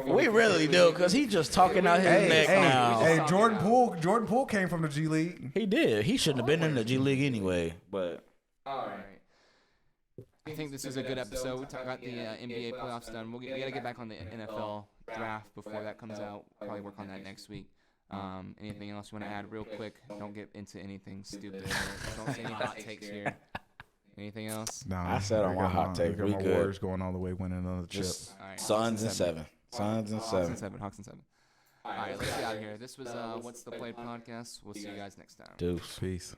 We really do, because he just talking out his neck now. Hey, Jordan Poole came from the G League. He did. He shouldn't have been in the G League anyway. But All right. I think this is a good episode. We got the NBA playoffs done. We got to get back on the NFL draft before that comes out. Probably work on that next week. Anything else you want to add real quick? Don't get into anything stupid. Don't say any hot takes here. Anything else? No, I said on my hot take, I got we my good. Warriors going all the way, winning another chip. just All right. Suns and 7. Suns and Hawks 7. and 7. Hawks and 7. All right, let's get out of here. This was What's the Play podcast. We'll see you guys next time. Deuce. Peace.